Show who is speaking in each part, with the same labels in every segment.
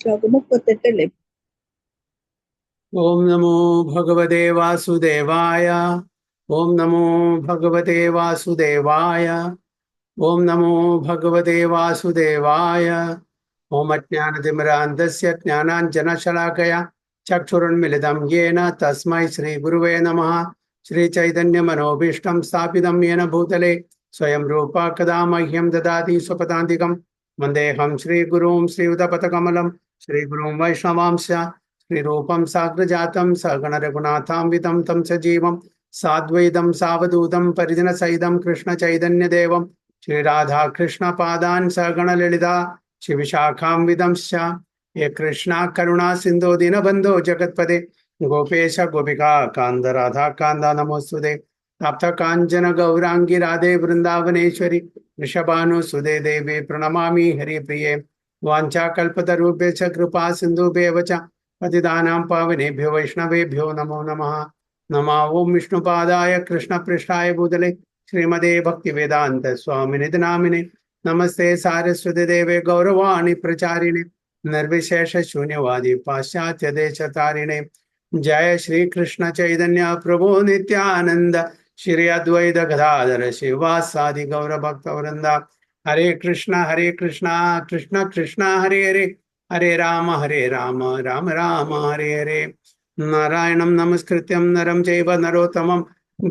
Speaker 1: ശ്ലോകം 38 അല്ലേ?
Speaker 2: ഓം നമോ ഭഗവതേ വാസുദേവായ. ഓം നമോ ഭഗവതേ വാസുദേവായ. ഓം നമോ ഭഗവതേ വാസുദേവായ. ഓം അജ്ഞാനതിമിരാന്ധസ്യ ജ്ഞാനാഞ്ജനശലാകയാ ചക്ഷുരുന്മിലിതം യേന തസ്മൈ ശ്രീ ഗുരുവേ നമഃ. ശ്രീചൈതന്യമനോഭീഷ്ടം സ്ഥാപിതം യേന ഭൂതലേ സ്വയം രൂപ കഥാ മഹ്യം ദദാതി സ്വപദാന്തികം. വന്ദേഹം ശ്രീഗുരും ശ്രീയുതപഥകമലം ശ്രീഗുരും വൈഷ്ണവാംശ ശ്രീരൂപം സാഗ്രജാതം സഗണ രഘുനാഥാംവിതം തം സജീവം സാദ്വൈതം സാവധൂതം പരിജനസഹിതം കൃഷ്ണ ചൈതന്യദേവം ശ്രീരാധാകൃഷ്ണ പാദാൻ സഗണ ലളിതാ ശിവശാഖാംവിദംശ്ച. ഹേ കൃഷ്ണ കരുണാ സിന്ധോ ദീനബന്ധോ ജഗത്പദേ ഗോപേശ ഗോപികാ കാന്ത രാധാകാന്ത നമോസ്തുതേ. തപ്ത കാഞ്ചന ഗൗരാംഗി രാധേ വൃന്ദാവനേശ്വരി വൃഷഭാനുസുതേ ദേവി പ്രണമാമി ഹരിപ്രിയേ. വാഞ്ചാകൽപതരുഭ്യശ്ച കൃപാ സിന്ധുഭ്യവ ച പതിതാനാം പാവനേഭ്യോ വൈഷ്ണവേഭ്യോ നമോ നമഃ. നമോ ഓം വിഷ്ണുപാദായ കൃഷ്ണപൃഷ്ഠായ ഭൂതലേ ശ്രീമതേ ഭക്തിവേദാന്ത സ്വാമിനിധി നാമിനെ. നമസ്തേ സാരസ്വതി ദേവേ ഗൗരവാണി പ്രചാരിണേ നിർവിശേഷ ശൂന്യവാദി പാശ്ചാത്യ ദേശതാരിണേ. ജയ ശ്രീ കൃഷ്ണ ചൈതന്യ പ്രഭു നിത്യാനന്ദ ശ്രീ അദ്വൈത ഗദാധര ശിവാസാദി ഗൗരഭക്തവൃന്ദ. ഹരേ കൃഷ്ണ കൃഷ്ണ കൃഷ്ണ ഹരേ ഹരേ ഹരേ രാമ രാമ രാമ ഹരേ ഹരേ. നാരായണം നമസ്കൃത്യം നരം ചൈവ നരോത്തമം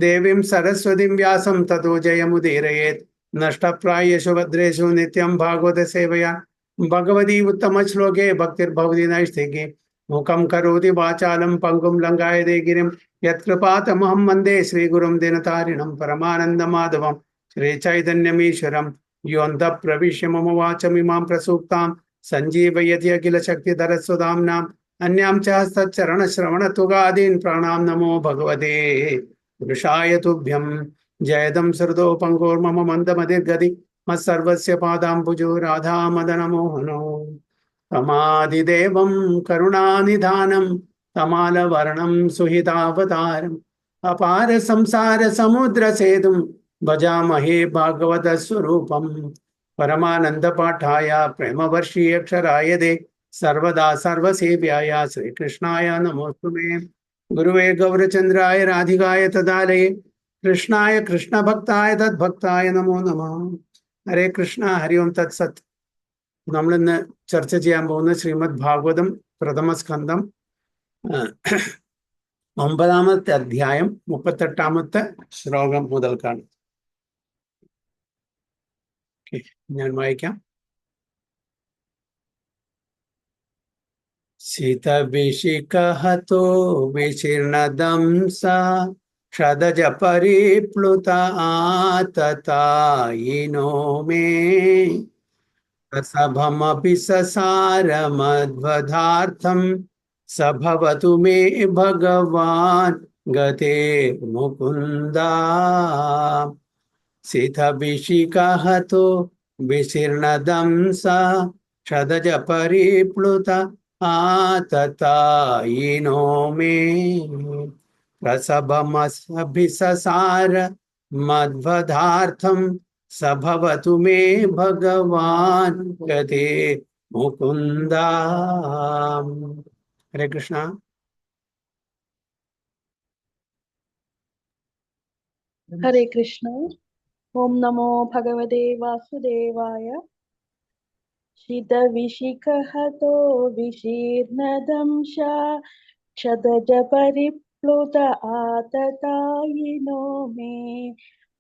Speaker 2: ദേവീം സരസ്വതിം വ്യാസം തതോ ജയമുദീരയേത്. നഷ്ടപ്രായേഷു ഭദ്രേഷു നിത്യം ഭാഗവത സേവയാ ഭഗവതി ഉത്തമ ശ്ലോകേ ഭക്തിർഭവതി നൈഷ്ഠികേ. മുഖം കരോതി വാചാലം പങ്കും ലംഘായതേ ഗിരിം യത്കൃപാതമഹം വന്ദേ ശ്രീഗുരും ദിനതാരിണം പരമാനന്ദമാധവം ശ്രീചൈതന്യമീശ്വരം. യോऽന്ത പ്രവിശ്യ മമ വാചമിമാം പ്രസൂക്താം സഞ്ജീവയതി അഖില ശക്തിധരസ്വധാംനാം. അന്യാം ച ഹസ്തചരണശ്രവണത്വഗാദീൻ പ്രാണാം നമോ ഭഗവതേ പുരുഷായ തുഭ്യം. ജയദം ശ്രുതോ പങ്കോർമമ മന്ദമതിർഗതി മത്സർവസ്യ പാദാംബുജോ രാധാമദനമോഹനോ. തമാദിദേവം കരുണാനിധാനം തമാലവർണം സുഹിതാവതാരം അപാര സംസാര സമുദ്ര സേതും ഭജാമഹേ ഭാഗവത സ്വരൂപം. പരമാനന്ദ പാഠായ പ്രേമവർഷീയക്ഷരായ ദേ സർവദാ സർവസേവ്യായ ശ്രീകൃഷ്ണായ നമോസ്തുമേ. ഗുരുവേ ഗൗരചന്ദ്രായ രാധികായ തദാലയേ കൃഷ്ണായ കൃഷ്ണഭക്തായ തദ്ഭക്തായ നമോ നമഃ. ഹരേ കൃഷ്ണ ഹരി ഓം തത്സത്. നമ്മളിന്ന് ചർച്ച ചെയ്യാൻ പോകുന്ന ശ്രീമദ് ഭാഗവതം പ്രഥമ സ്കന്ധം 9-ാമത്തെ അധ്യായം 38-ാമത്തെ ശ്ലോകം മുതൽക്കാണ്. ഞാൻ വായിക്കാം. ശീതഭിഷിഖഹതോ വിശീർണദംസ ക്ഷദജ പരിപ്ലുത ആതതായിനോ മേ. പ്രസഭമപി സസാരമധ്വധാർത്ഥം स भवतु मे भगवान् गते मुकुन्द. सितभिषिखहतो विशीर्णदंस क्षदज परिप्लुत आततायिनो मे. प्रसभमभिससार मध्वधार्थं स भवतु मे भगवान् गते मुकुन्द. हरे कृष्णा.
Speaker 1: ഹരേ കൃഷ്ണ. ഓം നമോ ഭഗവതേ വാസുദേവായ. ശീതവിശിഖഹതോ വിശീർണദംശ ക്ഷദജ പരിപ്ലുത ആതതായിനോ മേ.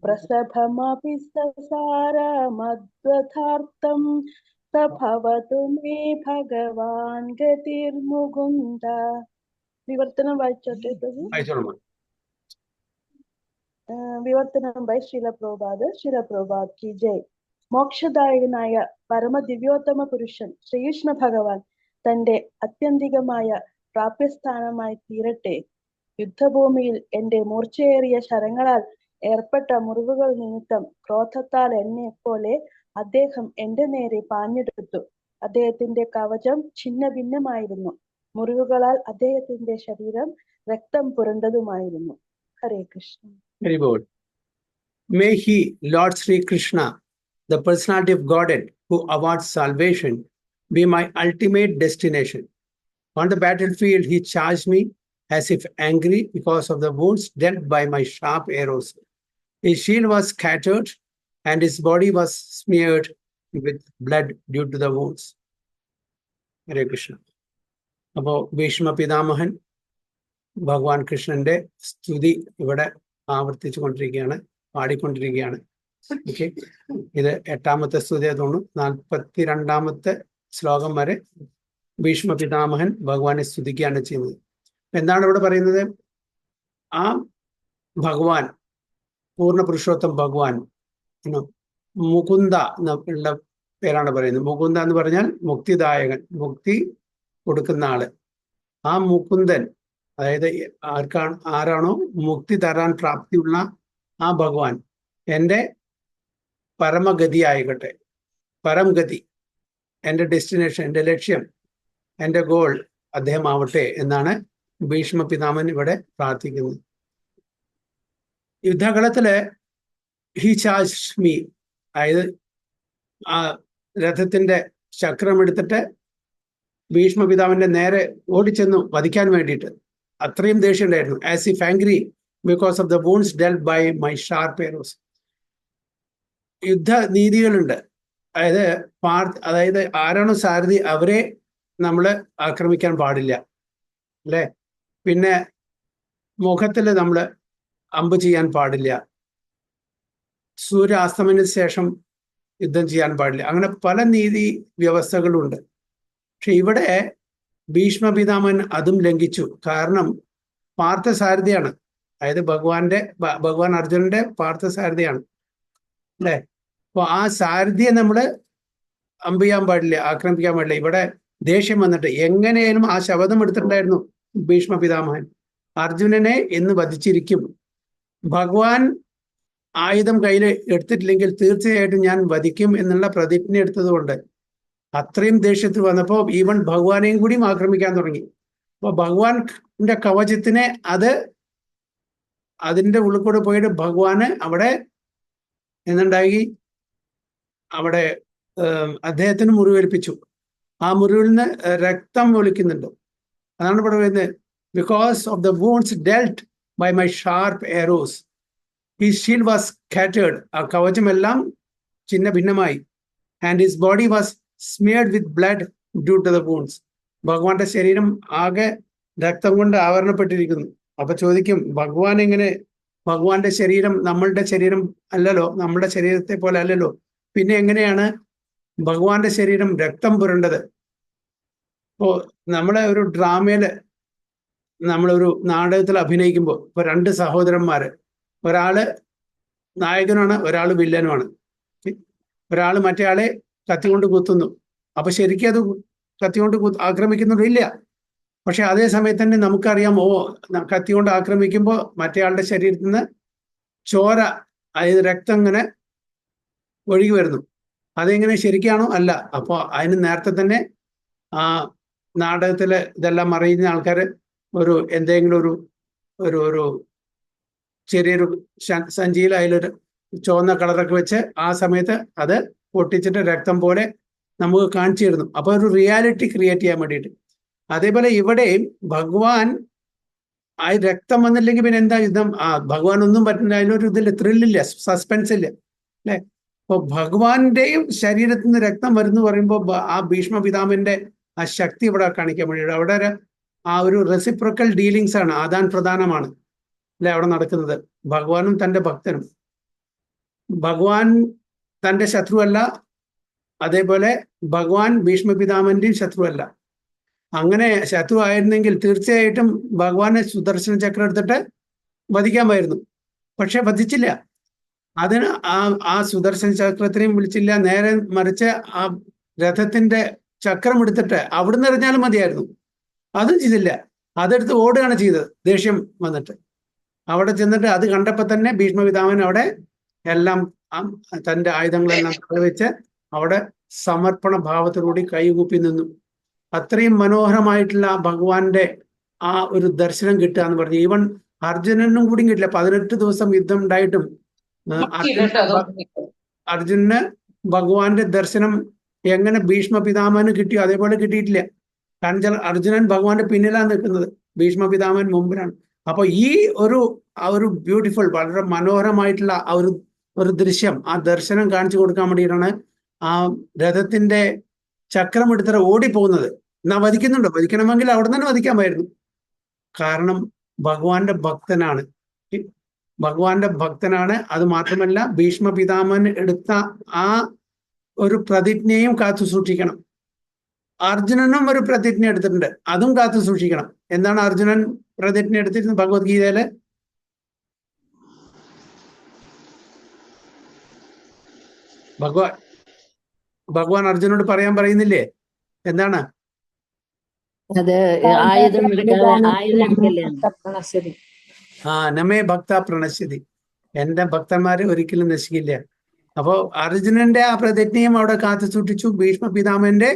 Speaker 1: പ്രസഭമപി സസാരമധ്വധാർത്ഥം स भवतु मे ഭഗവാൻ ഗതിർമുകുന്ദ. വിവർത്തനം വായിച്ചോട്ടെ പ്രഭു. വിവർത്തനം ബൈ ശില പ്രഭുപാദ് കി ജയ്. മോക്ഷദായകനായ പരമദിവ്യോത്തമ പുരുഷൻ ശ്രീകൃഷ്ണ ഭഗവാൻ തന്റെ അത്യന്തികമായ പ്രാപ്യസ്ഥാനമായി തീരട്ടെ. യുദ്ധഭൂമിയിൽ എന്റെ മൂർച്ചയേറിയ ശരങ്ങളാൽ ഏർപ്പെട്ട മുറിവുകൾ നിമിത്തം ക്രോധത്താൽ എന്നെ പോലെ അദ്ദേഹം എന്റെ നേരെ പാഞ്ഞെടുത്തു. അദ്ദേഹത്തിന്റെ കവചം ഛിന്ന ഭിന്നമായിരുന്നു. മുറിവുകളാൽ അദ്ദേഹത്തിന്റെ ശരീരം രക്തം പുരണ്ടതുമായിരുന്നു. ഹരേ Krishna.
Speaker 2: Very good. May he, Lord Sri Krishna, the personality of Godhead who awards salvation, be my ultimate destination. On the battlefield, he charged me as if angry because of the wounds dealt by my sharp arrows. His shield was scattered and his body was smeared with blood due to the wounds. Hare Krishna. അപ്പോ ഭീഷ്മ പിതാമഹൻ ഭഗവാൻ കൃഷ്ണന്റെ സ്തുതി ഇവിടെ ആവർത്തിച്ചു കൊണ്ടിരിക്കുകയാണ്, പാടിക്കൊണ്ടിരിക്കുകയാണ്. Okay, ഇത് 8ാമത്തെ സ്തുതി തോന്നുന്നു. 42ാമത്തെ ശ്ലോകം വരെ ഭീഷ്മ പിതാമഹൻ ഭഗവാനെ സ്തുതിക്കുകയാണ് ചെയ്യുന്നത്. എന്താണ് ഇവിടെ പറയുന്നത്? ആ ഭഗവാൻ, പൂർണ്ണ പുരുഷോത്തം ഭഗവാൻ, മുകുന്ദ എന്നുള്ള പേരാണ് പറയുന്നത്. മുകുന്ദ എന്ന് പറഞ്ഞാൽ മുക്തിദായകൻ, മുക്തി കൊടുക്കുന്ന ആള്. ആ മുകുന്ദൻ, അതായത് ആരാണോ മുക്തി തരാൻ പ്രാപ്തിയുള്ള ആ ഭഗവാൻ എൻ്റെ പരമഗതി ആയിക്കട്ടെ, പരംഗതി, എൻ്റെ ഡെസ്റ്റിനേഷൻ, എൻ്റെ ലക്ഷ്യം, എൻ്റെ ഗോൾ അദ്ദേഹം ആവട്ടെ എന്നാണ് ഭീഷ്മ പിതാമൻ ഇവിടെ പ്രാർത്ഥിക്കുന്നത്. യുദ്ധകളത്തില് ഹി ചാർജ് മീ, അതായത് ആ രഥത്തിന്റെ ചക്രം എടുത്തിട്ട് ഭീഷ്മ പിതാവിന്റെ നേരെ ഓടിച്ചെന്നു വധിക്കാൻ വേണ്ടിയിട്ട്. അത്രയും ദേഷ്യം ഉണ്ടായിരുന്നു. As if angry because of the wounds dealt by my sharp arrows. യുദ്ധനീതികളുണ്ട്. അതായത് ആരാണോ സാരഥി അവരെ നമ്മൾ ആക്രമിക്കാൻ പാടില്ല, അല്ലേ? പിന്നെ മുഖത്തിൽ നമ്മൾ അമ്പ് ചെയ്യാൻ പാടില്ല, സൂര്യാസ്തമനത്തിന് ശേഷം യുദ്ധം ചെയ്യാൻ പാടില്ല. അങ്ങനെ പല നീതി വ്യവസ്ഥകളുണ്ട്. പക്ഷെ ഇവിടെ ഭീഷ്മ പിതാമൻ അതും ലംഘിച്ചു. കാരണം പാർത്ഥസാരഥിയാണ്, അതായത് ഭഗവാൻ അർജുനന്റെ പാർത്ഥസാരഥിയാണ്, അല്ലേ? അപ്പൊ ആ സാരഥിയെ നമ്മൾ അമ്പ് ചെയ്യാൻ പാടില്ല, ആക്രമിക്കാൻ പാടില്ല. ഇവിടെ ദേഷ്യം വന്നിട്ട് എങ്ങനെയാലും ആ ശപഥം എടുത്തിട്ടുണ്ടായിരുന്നു ഭീഷ്മ പിതാമഹൻ, അർജുനനെ എന്ന് വധിച്ചിരിക്കും. ഭഗവാൻ ആയുധം കയ്യിൽ എടുത്തിട്ടില്ലെങ്കിൽ തീർച്ചയായിട്ടും ഞാൻ വധിക്കും എന്നുള്ള പ്രതിജ്ഞ എടുത്തതുകൊണ്ട് അത്രയും ദേഷ്യത്തിൽ വന്നപ്പോൾ ഈവൻ ഭഗവാനെയും കൂടിയും ആക്രമിക്കാൻ തുടങ്ങി. അപ്പൊ ഭഗവാന്റെ കവചത്തിനെ അതിന്റെ ഉള്ളിൽ കൂടെ പോയിട്ട് ഭഗവാന് അവിടെ എന്നുണ്ടായി, അവിടെ അദ്ദേഹത്തിന് മുറിവേൽപ്പിച്ചു. ആ മുറിവിൽ നിന്ന് രക്തം ഒലിക്കുന്നുണ്ട്. അതാണ് ഇവിടെ പറയുന്നത്, because of the wounds dealt by my sharp arrows his shield was scattered. ആ കവചമെല്ലാം ചിന്ന ഭിന്നമായി. And his body was smeared with blood due to the wounds. ഭഗവാന്റെ ശരീരം ആകെ രക്തം കൊണ്ട് ആവരണപ്പെട്ടിരിക്കുന്നു. അപ്പൊ ചോദിക്കും, ഭഗവാൻ എങ്ങനെ? ഭഗവാന്റെ ശരീരം നമ്മളുടെ ശരീരം അല്ലല്ലോ, നമ്മുടെ ശരീരത്തെ പോലെ അല്ലല്ലോ, പിന്നെ എങ്ങനെയാണ് ഭഗവാന്റെ ശരീരം രക്തം പുരണ്ടത്? ഇപ്പോ നമ്മളെ ഒരു ഡ്രാമയില്, നമ്മളൊരു നാടകത്തിൽ അഭിനയിക്കുമ്പോൾ ഇപ്പൊ 2 സഹോദരന്മാര്, ഒരാള് നായകനാണ്, ഒരാള് വില്ലനുമാണ്. ഒരാള് മറ്റേ ആളെ കത്തികൊണ്ട് കുത്തുന്നു. അപ്പൊ ശരിക്കും അത് കത്തികൊണ്ട് ആക്രമിക്കുന്നില്ല. പക്ഷെ അതേ സമയത്ത് തന്നെ നമുക്കറിയാം, കത്തികൊണ്ട് ആക്രമിക്കുമ്പോൾ മറ്റേ ആളുടെ ശരീരത്തിൽ നിന്ന് ചോര, അതായത് രക്തം ഇങ്ങനെ ഒഴുകി വരുന്നു. അതെങ്ങനെ ശരിക്കാണോ? അല്ല. അപ്പോൾ അതിന് നേരത്തെ തന്നെ ആ നാടകത്തില് ഇതെല്ലാം അറിയുന്ന ആൾക്കാർ എന്തെങ്കിലും ഒരു ചെറിയൊരു സഞ്ചിയിൽ അതിലൊരു ചുവന്ന കളറൊക്കെ വെച്ച് ആ സമയത്ത് അത് പൊട്ടിച്ചിട്ട് രക്തം പോലെ നമുക്ക് കാണിച്ചു തരുന്നു. അപ്പൊ ഒരു റിയാലിറ്റി ക്രിയേറ്റ് ചെയ്യാൻ വേണ്ടിയിട്ട്. അതേപോലെ ഇവിടെയും ഭഗവാൻ ആ രക്തം വന്നില്ലെങ്കിൽ പിന്നെ എന്താ യുദ്ധം? ഭഗവാൻ ഒന്നും പറ്റില്ല, അതിലൊരു ഇതില്ല, ത്രില്ലില്ല, സസ്പെൻസ് ഇല്ല, അല്ലെ? അപ്പൊ ഭഗവാന്റെയും ശരീരത്തിൽ നിന്ന് രക്തം വരുന്നു പറയുമ്പോൾ ആ ഭീഷ്മ പിതാമന്റെ ആ ശക്തി ഇവിടെ കാണിക്കാൻ വേണ്ടിയിട്ട് അവിടെ ആ ഒരു റെസിപ്രോക്കൽ ഡീലിങ്സ് ആണ്, ആദാൻ പ്രധാനമാണ്, അല്ലെ, അവിടെ നടക്കുന്നത്. ഭഗവാനും തന്റെ ഭക്തനും. ഭഗവാൻ തന്റെ ശത്രുവല്ല, അതേപോലെ ഭഗവാൻ ഭീഷ്മ പിതാമന്റെയും ശത്രുവല്ല. അങ്ങനെ ശത്രു ആയിരുന്നെങ്കിൽ തീർച്ചയായിട്ടും ഭഗവാനെ സുദർശന ചക്രം എടുത്തിട്ട് വധിക്കാമായിരുന്നു. പക്ഷെ വധിച്ചില്ല. അതിന് ആ സുദർശന ചക്രത്തിനെയും വിളിച്ചില്ല. നേരെ മറിച്ച് ആ രഥത്തിന്റെ ചക്രം എടുത്തിട്ട് അവിടുന്ന് എറിഞ്ഞാലും മതിയായിരുന്നു. അതും ചെയ്തില്ല. അതെടുത്ത് ഓടുകയാണ് ചെയ്തത്, ദേഷ്യം വന്നിട്ട്. അവിടെ ചെന്നിട്ട് അത് കണ്ടപ്പോൾ തന്നെ ഭീഷ്മ പിതാമൻ അവിടെ എല്ലാം തന്റെ ആയുധങ്ങളെല്ലാം വെച്ച് അവിടെ സമർപ്പണ ഭാവത്തോടുകൂടി കൈകൂപ്പി നിന്നു. അത്രയും മനോഹരമായിട്ടുള്ള ഭഗവാന്റെ ആ ഒരു ദർശനം കിട്ടുക എന്ന് പറഞ്ഞു. ഈവൻ അർജുനനും കൂടി കിട്ടില്ല. 18 ദിവസം യുദ്ധം ഉണ്ടായിട്ടും അർജുനന് ഭഗവാന്റെ ദർശനം എങ്ങനെ ഭീഷ്മ പിതാമഹന് കിട്ടിയോ അതേപോലെ കിട്ടിയിട്ടില്ല. കാരണം അർജുനൻ ഭഗവാന്റെ പിന്നിലാണ് നിൽക്കുന്നത്, ഭീഷ്മ പിതാമഹൻ മുമ്പിലാണ്. അപ്പൊ ഈ ഒരു ബ്യൂട്ടിഫുൾ, വളരെ മനോഹരമായിട്ടുള്ള ഒരു ദൃശ്യം, ആ ദർശനം കാണിച്ചു കൊടുക്കാൻ വേണ്ടിയിട്ടാണ് ആ രഥത്തിന്റെ ചക്രം എടുത്തിട്ട് ഓടിപ്പോകുന്നത്. എന്നാ വധിക്കുന്നുണ്ടോ? വധിക്കണമെങ്കിൽ അവിടെ തന്നെ വധിക്കാമായിരുന്നു. കാരണം ഭഗവാന്റെ ഭക്തനാണ്, ഭഗവാന്റെ ഭക്തനാണ്. അത് മാത്രമല്ല ഭീഷ്മ പിതാമഹൻ എടുത്ത ആ ഒരു പ്രതിജ്ഞയും കാത്തു സൂക്ഷിക്കണം. അർജുനനും ഒരു പ്രതിജ്ഞ എടുത്തിട്ടുണ്ട്, അതും കാത്തു സൂക്ഷിക്കണം. എന്താണ് അർജുനൻ പ്രതിജ്ഞ എടുത്തിരുന്നത് ഭഗവത്ഗീതയില്? ഭഗവാൻ അർജുനോട് പറയാൻ പറയുന്നില്ലേ? എന്താണ്?
Speaker 3: അത് ആയുധം എടുക്കല്ലേ?
Speaker 2: നമേ ഭക്ത പ്രണശ്യതി, എന്റെ ഭക്തന്മാരെ ഒരിക്കലും നശിക്കില്ല. അപ്പോ അർജുനന്റെ ആ പ്രതിജ്ഞയും അവിടെ കാത്തു സൂക്ഷിച്ചു, ഭീഷ്മ പിതാമഹന്റെ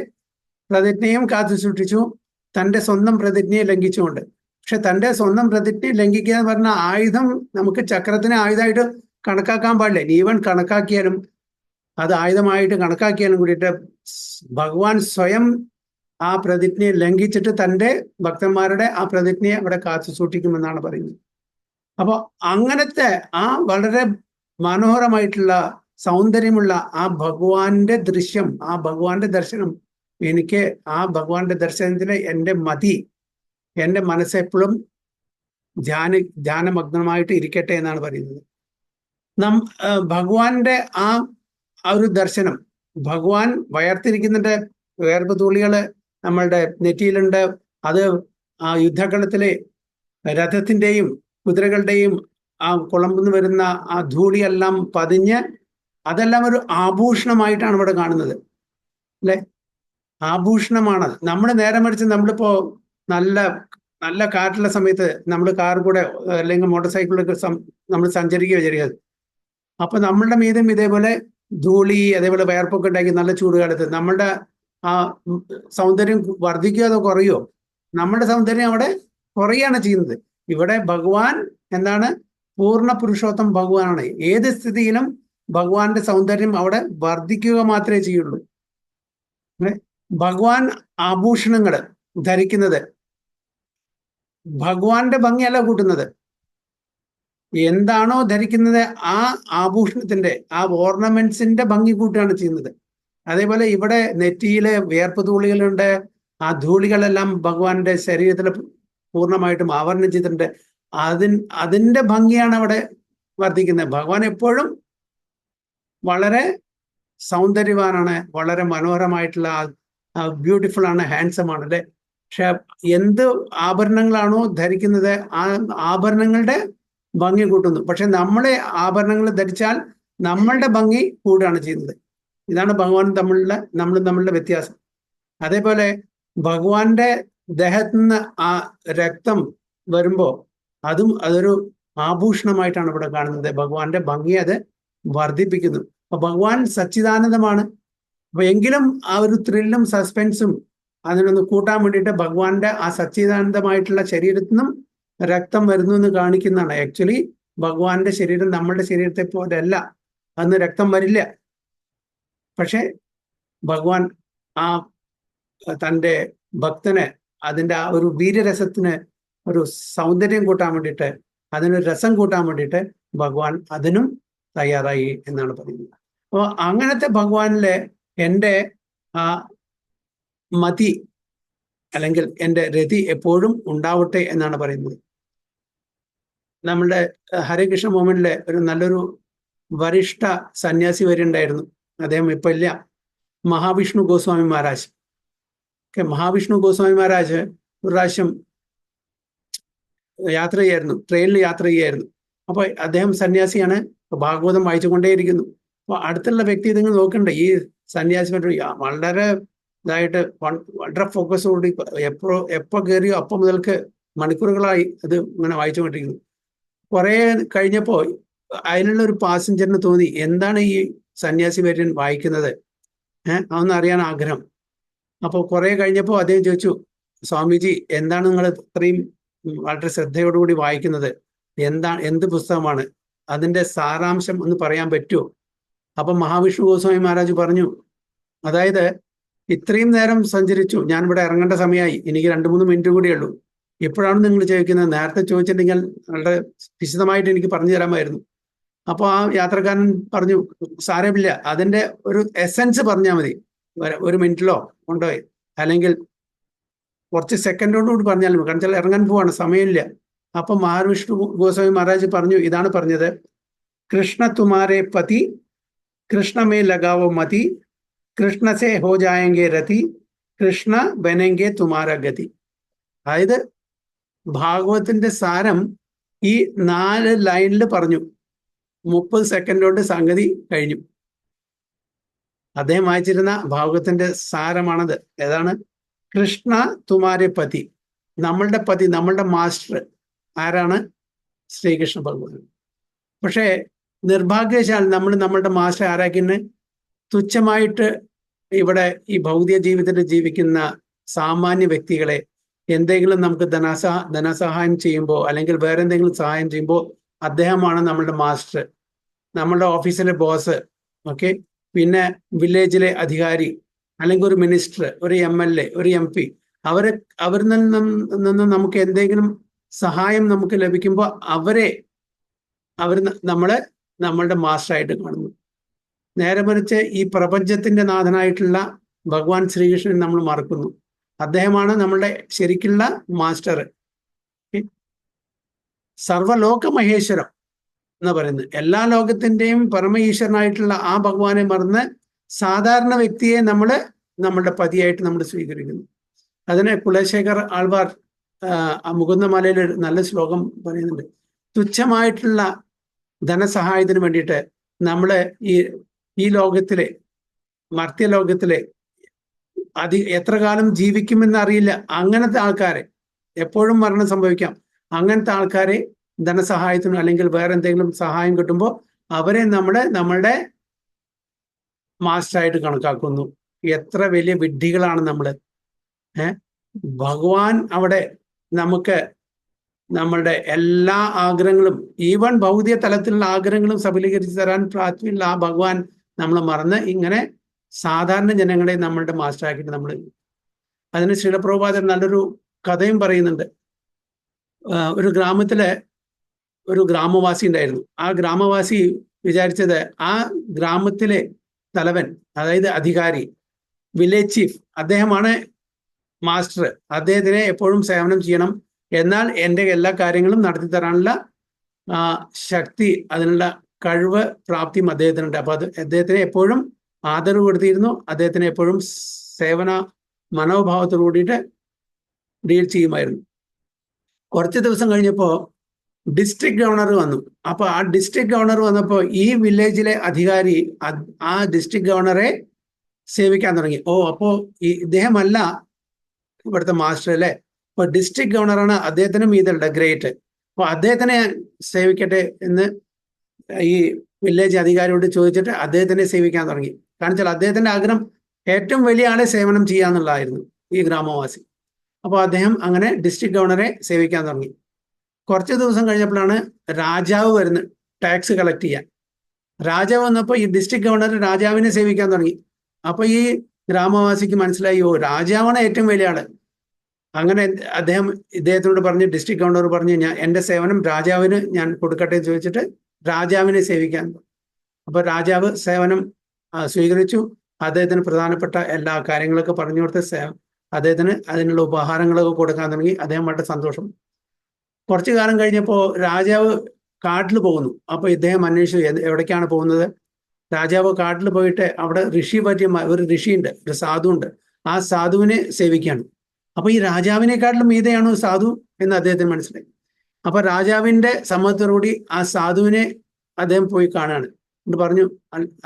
Speaker 2: പ്രതിജ്ഞയും കാത്തു സൂക്ഷിച്ചു, തന്റെ സ്വന്തം പ്രതിജ്ഞയെ ലംഘിച്ചുകൊണ്ട്. പക്ഷെ തന്റെ സ്വന്തം പ്രതിജ്ഞ ലംഘിക്കുക എന്ന് പറഞ്ഞ ആയുധം നമുക്ക് ചക്രത്തിനെ ആയുധമായിട്ട് കണക്കാക്കാൻ പാടില്ല. ഈവൻ കണക്കാക്കിയാലും, അത് ആയുധമായിട്ട് കണക്കാക്കിയാലും കൂടിയിട്ട് ഭഗവാൻ സ്വയം ആ പ്രതിജ്ഞയെ ലംഘിച്ചിട്ട് തന്റെ ഭക്തന്മാരുടെ ആ പ്രതിജ്ഞയെ അവിടെ കാത്തു സൂക്ഷിക്കുമെന്നാണ് പറയുന്നത്. അപ്പൊ അങ്ങനത്തെ ആ വളരെ മനോഹരമായിട്ടുള്ള സൗന്ദര്യമുള്ള ആ ഭഗവാന്റെ ദൃശ്യം, ആ ഭഗവാന്റെ ദർശനം, എനിക്ക് ആ ഭഗവാന്റെ ദർശനത്തില് എൻ്റെ മനസ്സെപ്പോഴും ധ്യാനമഗ്നമായിട്ട് ഇരിക്കട്ടെ എന്നാണ് പറയുന്നത്. ഭഗവാന്റെ ആ ഒരു ദർശനം, ഭഗവാൻ വയർത്തിരിക്കുന്നതിന്റെ വേർപ്പ് തുള്ളികള് നമ്മളുടെ നെറ്റിയിലുണ്ട്. അത് ആ യുദ്ധക്കളത്തിലെ രഥത്തിന്റെയും കുതിരകളുടെയും ആ കുളമ്പെന്ന് വരുന്ന ആ ധൂളിയെല്ലാം പതിഞ്ഞ് അതെല്ലാം ഒരു ആഭൂഷണമായിട്ടാണ് ഇവിടെ കാണുന്നത്, അല്ലെ? ആഭൂഷണമാണത്. നമ്മൾ നേരെ മറിച്ച് നമ്മളിപ്പോ നല്ല കാറ്റുള്ള സമയത്ത് നമ്മൾ കാർ കൂടെ അല്ലെങ്കിൽ മോട്ടോർ സൈക്കിളിലൊക്കെ നമ്മൾ സഞ്ചരിക്കുക വിചാരിക്കുന്നത്. അപ്പൊ നമ്മളുടെ മീതും ഇതേപോലെ ധൂളി, അതേപോലെ വയർപ്പൊക്കെ ഉണ്ടാക്കി നല്ല ചൂട് കാലത്ത് നമ്മളുടെ ആ സൗന്ദര്യം വർദ്ധിക്കുകയോ അതോ കുറയോ? നമ്മുടെ സൗന്ദര്യം അവിടെ കുറയാണ് ചെയ്യുന്നത്. ഇവിടെ ഭഗവാൻ എന്താണ്? പൂർണ്ണ പുരുഷോത്തം ഭഗവാനാണ്. ഏത് സ്ഥിതിയിലും ഭഗവാന്റെ സൗന്ദര്യം അവിടെ വർദ്ധിക്കുക മാത്രമേ ചെയ്യുള്ളൂ. ഭഗവാൻ ആഭൂഷണങ്ങൾ ധരിക്കുന്നത് ഭഗവാന്റെ ഭംഗിയല്ല കൂട്ടുന്നത്. എന്താണോ ധരിക്കുന്നത് ആ ആഭൂഷണത്തിന്റെ, ആ ഓർണമെന്റ്സിന്റെ ഭംഗി കൂട്ടുകയാണ് ചെയ്യുന്നത്. അതേപോലെ ഇവിടെ നെറ്റിയിലെ വിയർപ്പ് ധൂളികളുണ്ട്. ആ ധൂളികളെല്ലാം ഭഗവാന്റെ ശരീരത്തിൽ പൂർണ്ണമായിട്ടും ആവരണം ചെയ്തിട്ടുണ്ട്. അതിന്റെ ഭംഗിയാണ് അവിടെ വർദ്ധിക്കുന്നത്. ഭഗവാൻ എപ്പോഴും വളരെ സൗന്ദര്യവാനാണ്, വളരെ മനോഹരമായിട്ടുള്ള ബ്യൂട്ടിഫുൾ ആണ്, ഹാൻസം ആണ്, അല്ലെ? പക്ഷെ എന്ത് ആഭരണങ്ങളാണോ ധരിക്കുന്നത് ആ ആഭരണങ്ങളുടെ ഭംഗി കൂട്ടുന്നു. പക്ഷെ നമ്മളെ ആഭരണങ്ങൾ ധരിച്ചാൽ നമ്മളുടെ ഭംഗി കൂടുകയാണ് ചെയ്യുന്നത്. ഇതാണ് ഭഗവാൻ നമ്മളുടെ വ്യത്യാസം. അതേപോലെ ഭഗവാന്റെ ദേഹത്തു നിന്ന് ആ രക്തം വരുമ്പോ അതൊരു ആഭൂഷണമായിട്ടാണ് ഇവിടെ കാണുന്നത്. ഭഗവാന്റെ ഭംഗി അത് വർദ്ധിപ്പിക്കുന്നു. അപ്പൊ ഭഗവാൻ സച്ചിദാനന്ദമാണ്. അപ്പൊ എങ്കിലും ആ ഒരു ത്രില്ലും സസ്പെൻസും അതിനൊന്ന് കൂട്ടാൻ വേണ്ടിയിട്ട് ഭഗവാന്റെ ആ സച്ചിദാനന്ദമായിട്ടുള്ള ശരീരത്തിൽ നിന്നും രക്തം വരുന്നു എന്ന് കാണിക്കുന്നതാണ്. ആക്ച്വലി ഭഗവാന്റെ ശരീരം നമ്മളുടെ ശരീരത്തെ പോലെ അല്ല, അന്ന് രക്തം വരില്ല. പക്ഷെ ഭഗവാൻ ആ തൻ്റെ ഭക്തന് അതിൻ്റെ ആ ഒരു വീര്യരസത്തിന് ഒരു സൗന്ദര്യം കൂട്ടാൻ വേണ്ടിയിട്ട്, അതിനൊരു രസം കൂട്ടാൻ വേണ്ടിയിട്ട് ഭഗവാൻ അതിനും തയ്യാറായി എന്നാണ് പറയുന്നത്. അപ്പോൾ അങ്ങനത്തെ ഭഗവാനിലെ എൻ്റെ ആ മതി അല്ലെങ്കിൽ എൻ്റെ രതി എപ്പോഴും ഉണ്ടാവട്ടെ എന്നാണ് പറയുന്നത്. നമ്മളുടെ ഹരേകൃഷ്ണ മൂവ്മെന്റിലെ ഒരു നല്ലൊരു വരിഷ്ഠ സന്യാസി വരെയുണ്ടായിരുന്നു. അദ്ദേഹം ഇപ്പൊ ഇല്ല, മഹാവിഷ്ണു ഗോസ്വാമി മഹാരാജ്. മഹാവിഷ്ണു ഗോസ്വാമി മഹാരാജ് ഒരു പ്രാവശ്യം യാത്ര ചെയ്യായിരുന്നു, ട്രെയിനിൽ യാത്ര ചെയ്യായിരുന്നു. അപ്പൊ അദ്ദേഹം സന്യാസിയാണ്, ഭാഗവതം വായിച്ചുകൊണ്ടേയിരിക്കുന്നു. അപ്പൊ അടുത്തുള്ള വ്യക്തി ഇതിങ്ങനെ നോക്കണ്ടേ, ഈ സന്യാസി വളരെ ഇതായിട്ട് വളരെ ഫോക്കസോടുകൂടി എപ്പോ കയറിയോ അപ്പം മുതൽക്ക് മണിക്കൂറുകളായി അത് ഇങ്ങനെ വായിച്ചുകൊണ്ടിരിക്കുന്നു. കുറെ കഴിഞ്ഞപ്പോ അതിലുള്ള ഒരു പാസഞ്ചറിന് തോന്നി, എന്താണ് ഈ സന്യാസി വര്യൻ വായിക്കുന്നത്, അതൊന്ന് അറിയാൻ ആഗ്രഹം. അപ്പോൾ കുറെ കഴിഞ്ഞപ്പോൾ അദ്ദേഹം ചോദിച്ചു, സ്വാമിജി എന്താണ് നിങ്ങൾ ഇത്രയും വളരെ ശ്രദ്ധയോടുകൂടി വായിക്കുന്നത്, എന്ത് പുസ്തകമാണ്, അതിന്റെ സാരാംശം ഒന്ന് പറയാൻ പറ്റുമോ? അപ്പൊ മഹാവിഷ്ണു ഗോസ്വാമി മഹാരാജ് പറഞ്ഞു, അതായത് ഇത്രയും നേരം സഞ്ചരിച്ചു, ഞാൻ ഇവിടെ ഇറങ്ങേണ്ട സമയമായി, എനിക്ക് 2-3 മിനിറ്റ് കൂടിയേ ഉള്ളൂ, ഇപ്പോഴാണ് നിങ്ങൾ ചോദിക്കുന്നത്, നേരത്തെ ചോദിച്ചിട്ടുണ്ടെങ്കിൽ വളരെ വിശദമായിട്ട് എനിക്ക് പറഞ്ഞു തരാമായിരുന്നു. അപ്പോൾ ആ യാത്രക്കാരൻ പറഞ്ഞു, സാരമില്ല, അതിന്റെ ഒരു എസെൻസ് പറഞ്ഞാൽ മതി, 1 മിനിറ്റിലോ കൊണ്ടുപോയി, അല്ലെങ്കിൽ കുറച്ച് സെക്കൻഡോടുകൂടി പറഞ്ഞാലും മതി, കാരണം വെച്ചാൽ ഇറങ്ങാൻ പോവാണ്, സമയമില്ല. അപ്പൊ മഹാവിഷ്ണു ഗോസ്വാമി മഹാരാജ് പറഞ്ഞു, ഇതാണ് പറഞ്ഞത്, കൃഷ്ണ തുമാരെ പതി, കൃഷ്ണ മേ ലഗാവോ മതി, കൃഷ്ണ സേ ഹോ ജായെങ്കെ രതി, കൃഷ്ണ ബനെങ്കെ തുമാര ഗതി. അതായത് ഭാഗവത്തിന്റെ സാരം ഈ 4 ലൈനിൽ പറഞ്ഞു. 30 സെക്കൻഡ് കൊണ്ട് സംഗതി കഴിഞ്ഞു. അദ്ദേഹം വായിച്ചിരുന്ന ഭാഗവത്തിന്റെ സാരമാണത്. ഏതാണ്? കൃഷ്ണ തുമാരെ പതി, നമ്മളുടെ പതി, നമ്മളുടെ മാസ്റ്റർ ആരാണ്? ശ്രീകൃഷ്ണ ഭഗവാൻ. പക്ഷേ നിർഭാഗ്യവശാൽ നമ്മൾ നമ്മളുടെ മാസ്റ്റർ ആരാക്കിന് തുച്ഛമായിട്ട് ഇവിടെ ഈ ഭൗതിക ജീവിതത്തിൽ ജീവിക്കുന്ന സാമാന്യ വ്യക്തികളെ എന്തെങ്കിലും നമുക്ക് ധനസഹായം ചെയ്യുമ്പോൾ, അല്ലെങ്കിൽ വേറെ എന്തെങ്കിലും സഹായം ചെയ്യുമ്പോൾ അദ്ദേഹമാണ് നമ്മളുടെ മാസ്റ്റർ, നമ്മളുടെ ഓഫീസിലെ ബോസ്, ഓക്കെ, പിന്നെ വില്ലേജിലെ അധികാരി, അല്ലെങ്കിൽ ഒരു മിനിസ്റ്റർ, ഒരു MLA, ഒരു MP, അവരിൽ നിന്നും നമുക്ക് എന്തെങ്കിലും സഹായം നമുക്ക് ലഭിക്കുമ്പോൾ അവർ നമ്മളുടെ മാസ്റ്ററായിട്ട് കാണുന്നു. നേരെ മറിച്ച് ഈ പ്രപഞ്ചത്തിന്റെ നാഥനായിട്ടുള്ള ഭഗവാൻ ശ്രീകൃഷ്ണൻ നമ്മൾ മറക്കുന്നു. അദ്ദേഹമാണ് നമ്മളുടെ ശരിക്കുള്ള മാസ്റ്റർ. സർവലോക മഹേശ്വരം എന്ന് പറയുന്നത്, എല്ലാ ലോകത്തിന്റെയും പരമ ഈശ്വരനായിട്ടുള്ള ആ ഭഗവാനെ മറന്ന് സാധാരണ വ്യക്തിയെ നമ്മളുടെ പതിയായിട്ട് നമ്മൾ സ്വീകരിക്കുന്നു. അതിന് കുലശേഖർ ആൾവാർ മുകുന്ദമാലയിൽ ഒരു നല്ല ശ്ലോകം പറയുന്നുണ്ട്. തുച്ഛമായിട്ടുള്ള ധനസഹായത്തിന് വേണ്ടിയിട്ട് നമ്മള് ഈ ലോകത്തിലെ, മർത്യലോകത്തിലെ എത്ര കാലം ജീവിക്കുമെന്ന് അറിയില്ല, അങ്ങനത്തെ ആൾക്കാരെ, എപ്പോഴും മരണം സംഭവിക്കാം, അങ്ങനത്തെ ആൾക്കാരെ ധനസഹായത്തിനോ അല്ലെങ്കിൽ വേറെ എന്തെങ്കിലും സഹായം കിട്ടുമ്പോൾ അവരെ നമ്മളുടെ മാസ്റ്ററായിട്ട് കണക്കാക്കുന്നു. എത്ര വലിയ വിഡ്ഢികളാണ് നമ്മള്. ഭഗവാൻ അവിടെ നമുക്ക് നമ്മളുടെ എല്ലാ ആഗ്രഹങ്ങളും, ഈവൻ ഭൗതിക തലത്തിലുള്ള ആഗ്രഹങ്ങളും സഫലീകരിച്ച് തരാൻ പ്രാപ്തിയുള്ള ആ ഭഗവാൻ നമ്മൾ മറന്ന് ഇങ്ങനെ സാധാരണ ജനങ്ങളെ നമ്മളുടെ മാസ്റ്ററാക്കിയിട്ട് നമ്മൾ. അതിന് ശ്രീല പ്രഭുപാദൻ നല്ലൊരു കഥയും പറയുന്നുണ്ട്. ഒരു ഗ്രാമത്തിലെ ഒരു ഗ്രാമവാസി ഉണ്ടായിരുന്നു. ആ ഗ്രാമവാസി വിചാരിച്ചത് ആ ഗ്രാമത്തിലെ തലവൻ, അതായത് അധികാരി, വില്ലേജ് ചീഫ്, അദ്ദേഹമാണ് മാസ്റ്റർ, അദ്ദേഹത്തിനെ എപ്പോഴും സേവനം ചെയ്യണം, എന്നാൽ എൻ്റെ എല്ലാ കാര്യങ്ങളും നടത്തി തരാനുള്ള ശക്തി, അതിനുള്ള കഴിവ്, പ്രാപ്തിയും അദ്ദേഹത്തിനുണ്ട്. അപ്പൊ അദ്ദേഹത്തിനെ എപ്പോഴും ആദരവ് കൊടുത്തിരുന്നു, അദ്ദേഹത്തിനെ എപ്പോഴും സേവന മനോഭാവത്തോടു കൂടിയിട്ട് ഡീൽ ചെയ്യുമായിരുന്നു. കുറച്ച് ദിവസം കഴിഞ്ഞപ്പോൾ ഡിസ്ട്രിക്ട് ഗവർണർ വന്നു. അപ്പൊ ആ ഡിസ്ട്രിക്ട് ഗവർണർ വന്നപ്പോൾ ഈ വില്ലേജിലെ അധികാരി ആ ഡിസ്ട്രിക്ട് ഗവർണറെ സേവിക്കാൻ തുടങ്ങി. അപ്പോ ഇദ്ദേഹമല്ല ഇവിടുത്തെ മാസ്റ്റർ അല്ലേ, അപ്പൊ ഡിസ്ട്രിക്ട് ഗവർണറാണ്, അദ്ദേഹത്തിനും ഇതുണ്ട് ഗ്രേറ്റ്, അപ്പൊ അദ്ദേഹത്തിനെ സേവിക്കട്ടെ എന്ന് ഈ വില്ലേജ് അധികാരിയോട് ചോദിച്ചിട്ട് അദ്ദേഹത്തിനെ സേവിക്കാൻ തുടങ്ങി. കാരണം വെച്ചാൽ അദ്ദേഹത്തിന്റെ ആഗ്രഹം ഏറ്റവും വലിയ ആളെ സേവനം ചെയ്യാന്നുള്ളതായിരുന്നു ഈ ഗ്രാമവാസി. അപ്പോൾ അദ്ദേഹം അങ്ങനെ ഡിസ്ട്രിക്ട് ഗവർണറെ സേവിക്കാൻ തുടങ്ങി. കുറച്ച് ദിവസം കഴിഞ്ഞപ്പോഴാണ് രാജാവ് വരുന്നത് ടാക്സ് കളക്ട് ചെയ്യാൻ. രാജാവ് വന്നപ്പോൾ ഈ ഡിസ്ട്രിക്ട് ഗവർണർ രാജാവിനെ സേവിക്കാൻ തുടങ്ങി. അപ്പൊ ഈ ഗ്രാമവാസിക്ക് മനസ്സിലായി, രാജാവാണ് ഏറ്റവും വലിയ ആള്. അങ്ങനെ ഇദ്ദേഹത്തിനോട് പറഞ്ഞ്, ഡിസ്ട്രിക്ട് ഗവർണർ പറഞ്ഞു, എൻ്റെ സേവനം രാജാവിന് ഞാൻ കൊടുക്കട്ടെ എന്ന് ചോദിച്ചിട്ട് രാജാവിനെ സേവിക്കാൻ. അപ്പൊ രാജാവ് സേവനം സ്വീകരിച്ചു. അദ്ദേഹത്തിന് പ്രധാനപ്പെട്ട എല്ലാ കാര്യങ്ങളൊക്കെ പറഞ്ഞു കൊടുത്ത് അദ്ദേഹത്തിന് അതിനുള്ള ഉപഹാരങ്ങളൊക്കെ കൊടുക്കാൻ തുടങ്ങി. അദ്ദേഹം വളരെ സന്തോഷം. കുറച്ചു കാലം കഴിഞ്ഞപ്പോൾ രാജാവ് കാട്ടിൽ പോകുന്നു. അപ്പൊ ഇദ്ദേഹം അന്വേഷിച്ചു എവിടേക്കാണ് പോകുന്നത്. രാജാവ് കാട്ടിൽ പോയിട്ട് അവിടെ ഒരു ഋഷിയുണ്ട്, ഒരു സാധുവുണ്ട്. ആ സാധുവിനെ സേവിക്കുകയാണ്. അപ്പൊ ഈ രാജാവിനെക്കാട്ടിലും മീതെയാണോ സാധു എന്ന് അദ്ദേഹത്തിന് മനസ്സിലായി. അപ്പൊ രാജാവിന്റെ സമ്മതത്തോടുകൂടി ആ സാധുവിനെ അദ്ദേഹം പോയി കാണുകയാണ്. എന്നിട്ട് പറഞ്ഞു,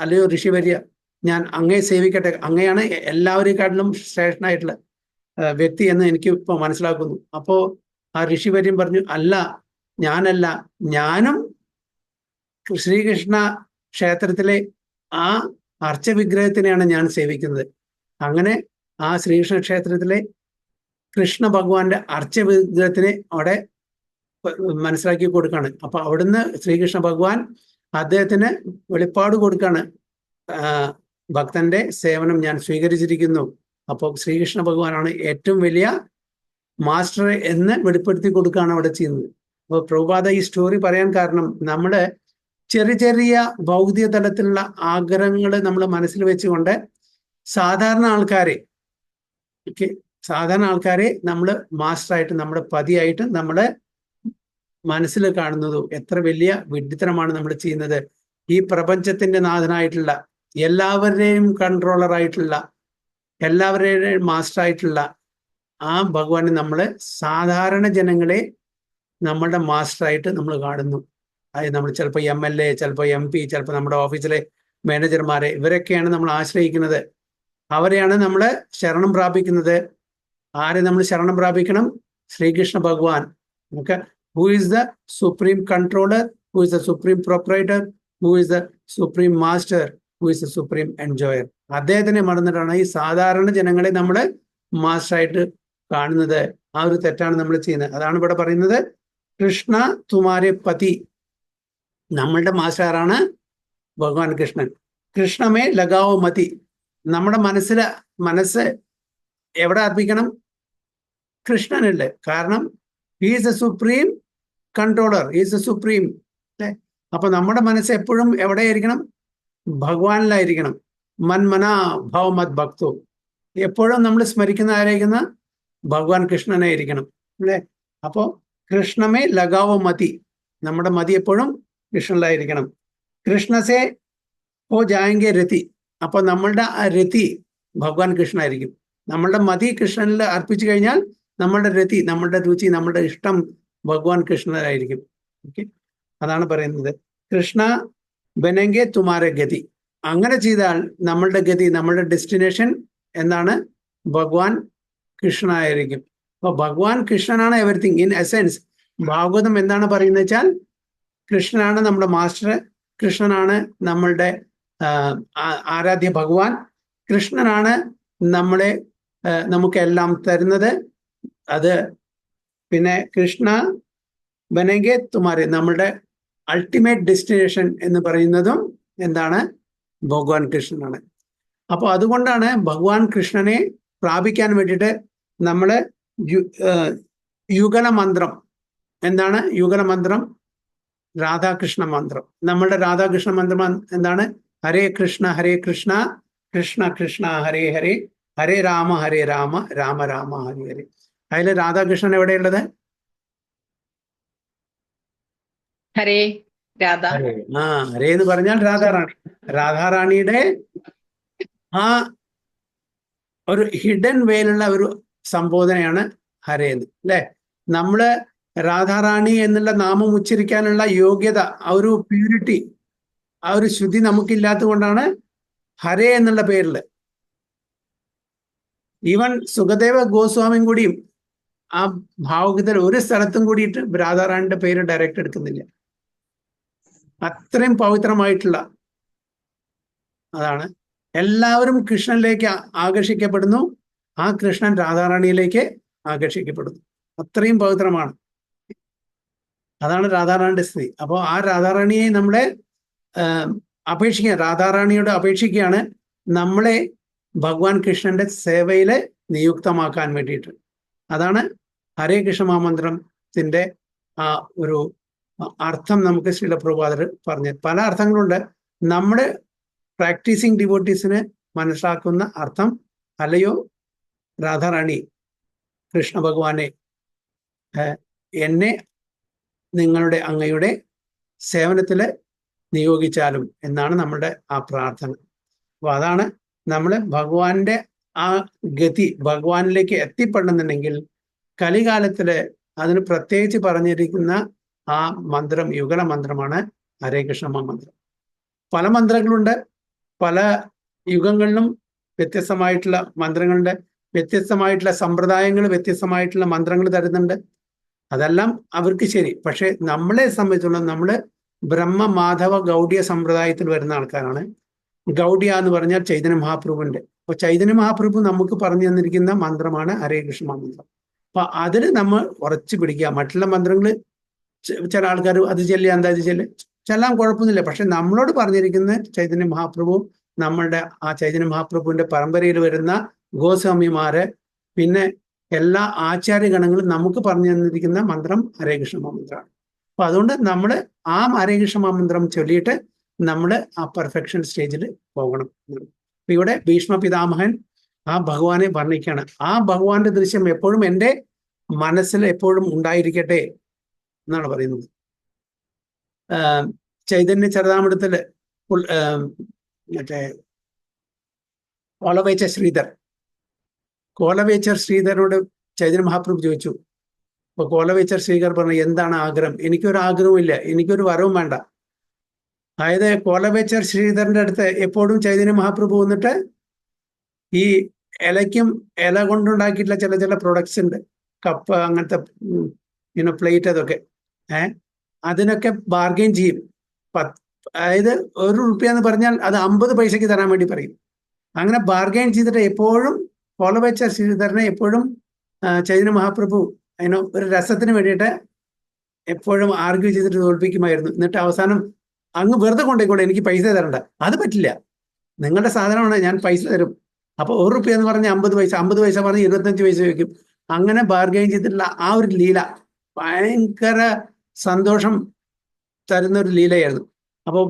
Speaker 2: അല്ലയോ ഋഷിവര്യ, ഞാൻ അങ്ങയെ സേവിക്കട്ടെ, അങ്ങയാണ് എല്ലാവരെക്കാട്ടിലും ശ്രേഷ്ഠനായിട്ടുള്ള വ്യക്തി എന്ന് എനിക്ക് ഇപ്പോൾ മനസ്സിലാക്കുന്നു. അപ്പോ ആ ഋഷിവര്യൻ പറഞ്ഞു, അല്ല, ഞാനും ശ്രീകൃഷ്ണ ക്ഷേത്രത്തിലെ ആ അർച്ചവിഗ്രഹത്തിനെയാണ് ഞാൻ സേവിക്കുന്നത്. അങ്ങനെ ആ ശ്രീകൃഷ്ണ ക്ഷേത്രത്തിലെ കൃഷ്ണ ഭഗവാന്റെ അർച്ചവിഗ്രഹത്തിനെ അവിടെ മനസ്സിലാക്കി കൊടുക്കാണ്. അപ്പൊ അവിടുന്ന് ശ്രീകൃഷ്ണ ഭഗവാൻ അദ്ദേഹത്തിന് വെളിപ്പാട് കൊടുക്കാണ്. ഭക്തന്റെ സേവനം ഞാൻ സ്വീകരിച്ചിരിക്കുന്നു. അപ്പോൾ ശ്രീകൃഷ്ണ ഭഗവാനാണ് ഏറ്റവും വലിയ മാസ്റ്റർ എന്ന് വെളിപ്പെടുത്തി കൊടുക്കുകയാണ് അവിടെ ചെയ്യുന്നത്. അപ്പോൾ പ്രഭുപാദ ഈ സ്റ്റോറി പറയാൻ കാരണം നമ്മുടെ ചെറിയ ചെറിയ ഭൗതിക തലത്തിലുള്ള ആഗ്രഹങ്ങൾ നമ്മൾ മനസ്സിൽ വെച്ചുകൊണ്ട് സാധാരണ ആൾക്കാരെ നമ്മൾ മാസ്റ്ററായിട്ട് നമ്മുടെ പതിയായിട്ട് നമ്മുടെ മനസ്സിൽ കാണുന്നതും എത്ര വലിയ വിഡ്ഢിത്തരമാണ് നമ്മൾ ചെയ്യുന്നത്. ഈ പ്രപഞ്ചത്തിന്റെ നാഥനായിട്ടുള്ള, എല്ലാവരുടെയും കൺട്രോളറായിട്ടുള്ള, എല്ലാവരുടെയും മാസ്റ്ററായിട്ടുള്ള ആ ഭഗവാനെ നമ്മൾ സാധാരണ ജനങ്ങളെ നമ്മളുടെ മാസ്റ്ററായിട്ട് നമ്മൾ കാണുന്നു. അതായത് നമ്മൾ ചിലപ്പോൾ MLA, ചിലപ്പോൾ MP, ചിലപ്പോൾ നമ്മുടെ ഓഫീസിലെ മാനേജർമാരെ, ഇവരൊക്കെയാണ് നമ്മൾ ആശ്രയിക്കുന്നത്. അവരെയാണ് നമ്മൾ ശരണം പ്രാപിക്കുന്നത്. ആരെ നമ്മൾ ശരണം പ്രാപിക്കണം? ശ്രീകൃഷ്ണ ഭഗവാൻ. നമുക്ക് who is the supreme controller, who is the supreme proprietor, who is the supreme master, who is the supreme enjoyer. അദ്ദേഹത്തിനെ മറന്നിട്ടാണ് ഈ സാധാരണ ജനങ്ങളെ നമ്മൾ മാസ്റ്ററായിട്ട് കാണുന്നത്. ആ ഒരു തെറ്റാണ് നമ്മൾ ചെയ്യുന്നത്. അതാണ് ഇവിടെ പറയുന്നത്, കൃഷ്ണ തുമാരെ പതി. നമ്മളുടെ മാസ്റ്ററാണ് ഭഗവാൻ കൃഷ്ണൻ. കൃഷ്ണമേ ലഗാവോ മതി. നമ്മുടെ മനസ്സ് എവിടെ അർപ്പിക്കണം? കൃഷ്ണനല്ലേ. കാരണം he's A supreme controller, he's A supreme അല്ലേ. അപ്പൊ നമ്മുടെ മനസ്സ് എപ്പോഴും എവിടെയായിരിക്കണം? ഭഗവാനിലായിരിക്കണം. മന്മനാ ഭവമത് ഭക്തോ. എപ്പോഴും നമ്മൾ സ്മരിക്കുന്ന ആരായിരിക്കുന്ന? ഭഗവാൻ കൃഷ്ണനെ ഇരിക്കണം അല്ലേ. അപ്പോ കൃഷ്ണമേ ലഗാവോ മതി. നമ്മുടെ മതി എപ്പോഴും കൃഷ്ണനിലായിരിക്കണം. കൃഷ്ണസേ ഓ ജായെങ്കെ രതി. അപ്പൊ നമ്മളുടെ ആ രതി ഭഗവാൻ കൃഷ്ണനായിരിക്കും. നമ്മളുടെ മതി കൃഷ്ണനിൽ അർപ്പിച്ചു കഴിഞ്ഞാൽ നമ്മളുടെ രതി, നമ്മളുടെ രുചി, നമ്മളുടെ ഇഷ്ടം ഭഗവാൻ കൃഷ്ണനായിരിക്കും. ഓക്കെ, അതാണ് പറയുന്നത്. കൃഷ്ണ ബനെങ്കെ തുമാരെ ഗതി. അങ്ങനെ ചെയ്താൽ നമ്മളുടെ ഗതി, നമ്മളുടെ ഡെസ്റ്റിനേഷൻ എന്താണ്? ഭഗവാൻ കൃഷ്ണനായിരിക്കും. അപ്പൊ ഭഗവാൻ കൃഷ്ണനാണ് എവറിത്തിങ്. ഇൻ എസെൻസ് ഭാഗവതം എന്താണ് പറയുന്നത് വെച്ചാൽ, കൃഷ്ണനാണ് നമ്മുടെ മാസ്റ്റർ, കൃഷ്ണനാണ് നമ്മളുടെ ആരാധ്യ ഭഗവാൻ, കൃഷ്ണനാണ് നമുക്കെല്ലാം തരുന്നത്. അത് പിന്നെ കൃഷ്ണ ബനെങ്കെ തുമാരെ, നമ്മളുടെ അൾട്ടിമേറ്റ് ഡെസ്റ്റിനേഷൻ എന്ന് പറയുന്നതും എന്താണ്? ഭഗവാൻ കൃഷ്ണനാണ്. അപ്പോൾ അതുകൊണ്ടാണ് ഭഗവാൻ കൃഷ്ണനെ പ്രാപിക്കാൻ വേണ്ടിയിട്ട് നമ്മൾ യുഗല മന്ത്രം, എന്താണ് യുഗല മന്ത്രം? രാധാകൃഷ്ണ മന്ത്രം. നമ്മളുടെ രാധാകൃഷ്ണ മന്ത്രം എന്താണ്? ഹരേ കൃഷ്ണ കൃഷ്ണ കൃഷ്ണ ഹരേ ഹരേ, ഹരേ രാമ രാമ രാമ ഹരേ ഹരേ. അതിൽ രാധാകൃഷ്ണൻ എവിടെയുള്ളത്?
Speaker 4: ഹരേ രാധ.
Speaker 2: ഹരേ എന്ന് പറഞ്ഞാൽ രാധാറാണി. രാധാറാണിയുടെ ആ ഒരു ഹിഡൻ വേയിലുള്ള ഒരു സംബോധനയാണ് ഹരേ എന്ന് അല്ലെ. നമ്മള് രാധാറാണി എന്നുള്ള നാമം ഉച്ചരിക്കാനുള്ള യോഗ്യത, ആ ഒരു പ്യൂരിറ്റി, ആ ഒരു ശുദ്ധി നമുക്കില്ലാത്തത് കൊണ്ടാണ് ഹരേ എന്നുള്ള പേരില്. ഈവൻ സുഖദേവ ഗോസ്വാമിയും കൂടിയും ആ ഭാവുകത്തിൽ ഒരു സ്ഥലത്തും കൂടിയിട്ട് രാധാറാണിയുടെ പേര് ഡയറക്റ്റ് എടുക്കുന്നില്ല. അത്രയും പവിത്രമായിട്ടുള്ള അതാണ്. എല്ലാവരും കൃഷ്ണനിലേക്ക് ആകർഷിക്കപ്പെടുന്നു, ആ കൃഷ്ണൻ രാധാറാണിയിലേക്ക് ആകർഷിക്കപ്പെടുന്നു. അത്രയും പവിത്രമാണ്. അതാണ് രാധാറാണിയുടെ സ്ഥിതി. അപ്പോൾ ആ രാധാറാണിയെ നമ്മളെ അപേക്ഷിക്കുക, രാധാറാണിയോട് അപേക്ഷിക്കുകയാണ് നമ്മളെ ഭഗവാൻ കൃഷ്ണന്റെ സേവയിൽ നിയുക്തമാക്കാൻ വേണ്ടിയിട്ട്. അതാണ് ഹരേ കൃഷ്ണ മഹാമന്ത്രത്തിന്റെ ആ ഒരു അർത്ഥം നമുക്ക് ശ്രീല പ്രഭുപാദർ പറഞ്ഞു. പല അർത്ഥങ്ങളുണ്ട്. നമ്മുടെ പ്രാക്ടീസിങ് ഡിവോട്ടീസിന് മനസ്സിലാക്കുന്ന അർത്ഥം, അല്ലയോ രാധാറാണി, കൃഷ്ണ ഭഗവാനെ എന്നെ നിങ്ങളുടെ അങ്ങയുടെ സേവനത്തിൽ നിയോഗിച്ചാലും എന്നാണ് നമ്മുടെ ആ പ്രാർത്ഥന. അപ്പൊ അതാണ് നമ്മൾ ഭഗവാന്റെ ആ ഗതി, ഭഗവാനിലേക്ക് എത്തിപ്പെടണമെന്നുണ്ടെങ്കിൽ കലികാലത്തില് അതിന് പ്രത്യേകിച്ച് പറഞ്ഞിരിക്കുന്ന ആ മന്ത്രം യുഗല മന്ത്രമാണ് ഹരേ കൃഷ്ണ മന്ത്രം. പല മന്ത്രങ്ങളുണ്ട്, പല യുഗങ്ങളിലും വ്യത്യസ്തമായിട്ടുള്ള മന്ത്രങ്ങളുടെ വ്യത്യസ്തമായിട്ടുള്ള സമ്പ്രദായങ്ങൾ, വ്യത്യസ്തമായിട്ടുള്ള മന്ത്രങ്ങൾ തരുന്നുണ്ട്. അതെല്ലാം അവർക്ക് ശരി. പക്ഷെ നമ്മളെ സംബന്ധിച്ചുള്ള നമ്മൾ ബ്രഹ്മ മാധവ ഗൗഡിയ സമ്പ്രദായത്തിൽ വരുന്ന ആൾക്കാരാണ്. ഗൗഡിയ എന്ന് പറഞ്ഞാൽ ചൈതന്യ മഹാപ്രഭുവിന്റെ. അപ്പൊ ചൈതന്യ മഹാപ്രഭു നമുക്ക് പറഞ്ഞു തന്നിരിക്കുന്ന മന്ത്രമാണ് ഹരേ കൃഷ്ണ മന്ത്രം. അപ്പൊ അതിൽ നമ്മൾ ഉറച്ചു പിടിക്കുക. മറ്റുള്ള മന്ത്രങ്ങൾ ചില ആൾക്കാർ അത് ചെല്ലുക, എന്താ ചെല്ല് ചെല്ലാൻ കുഴപ്പമൊന്നുമില്ല. പക്ഷെ നമ്മളോട് പറഞ്ഞിരിക്കുന്ന ചൈതന്യ മഹാപ്രഭു നമ്മളുടെ ആ ചൈതന്യ മഹാപ്രഭുവിന്റെ പരമ്പരയിൽ വരുന്ന ഗോസ്വാമിമാര്, പിന്നെ എല്ലാ ആചാര്യഗണങ്ങളും നമുക്ക് പറഞ്ഞു തന്നിരിക്കുന്ന മന്ത്രം ഹരേ കൃഷ്ണ മന്ത്രമാണ്. അപ്പൊ അതുകൊണ്ട് നമ്മൾ ആ ഹരേ കൃഷ്ണ മന്ത്രം ചൊല്ലിയിട്ട് നമ്മൾ ആ പെർഫെക്ഷൻ സ്റ്റേജിൽ പോകണം. അപ്പൊ ഇവിടെ ഭീഷ്മ പിതാമഹൻ ആ ഭഗവാനെ വർണ്ണിക്കുകയാണ്. ആ ഭഗവാന്റെ ദൃശ്യം എപ്പോഴും എൻ്റെ മനസ്സിൽ എപ്പോഴും ഉണ്ടായിരിക്കട്ടെ എന്നാണ് പറയുന്നത്. ചൈതന്യ ചരിതാമൃതത്തില് മറ്റേ കോലവേച്ചർ ശ്രീധരനോട് ചൈതന്യ മഹാപ്രഭു ചോദിച്ചു. അപ്പൊ കോലവേച്ചർ ശ്രീധർ പറഞ്ഞു, എന്താണ് ആഗ്രഹം? എനിക്കൊരു ആഗ്രഹവും ഇല്ല, എനിക്കൊരു വരവും വേണ്ട. അതായത് കോലവേച്ചർ ശ്രീധരന്റെ അടുത്ത് എപ്പോഴും ചൈതന്യ മഹാപ്രഭു വന്നിട്ട് ഈ ഇല കൊണ്ടുണ്ടാക്കിയിട്ടുള്ള ചില പ്രൊഡക്ട്സ് ഉണ്ട്, കപ്പ്, അങ്ങനത്തെ പ്ലേറ്റ്, അതൊക്കെ അതിനൊക്കെ ബാർഗെയിൻ ചെയ്യും. അതായത് 1 രൂപ എന്ന് പറഞ്ഞാൽ അത് 50 പൈസക്ക് തരാൻ വേണ്ടി പറയും. അങ്ങനെ ബാർഗെയിൻ ചെയ്തിട്ട് എപ്പോഴും കോലവേച്ചർ ശ്രീധരനെ എപ്പോഴും ചൈതന്യ മഹാപ്രഭു ഒരു രസത്തിന് വേണ്ടിയിട്ട് എപ്പോഴും ആർഗ്യൂ ചെയ്തിട്ട് തോൽപ്പിക്കുമായിരുന്നു. എന്നിട്ട് അവസാനം അങ്ങ് വെറുതെ കൊണ്ടേക്കോട്ടെ, എനിക്ക് പൈസ തരണ്ട. അത് പറ്റില്ല, നിങ്ങളുടെ സാധനമാണ്, ഞാൻ പൈസ തരും. അപ്പൊ 1 രൂപ എന്ന് പറഞ്ഞാൽ 50 പൈസ, 50 പൈസ പറഞ്ഞ് 25 പൈസ വയ്ക്കും. അങ്ങനെ ബാർഗെയിൻ ചെയ്തിട്ടുള്ള ആ ഒരു ലീല ഭയങ്കര സന്തോഷം തരുന്ന ഒരു ലീലയായിരുന്നു. അപ്പോൾ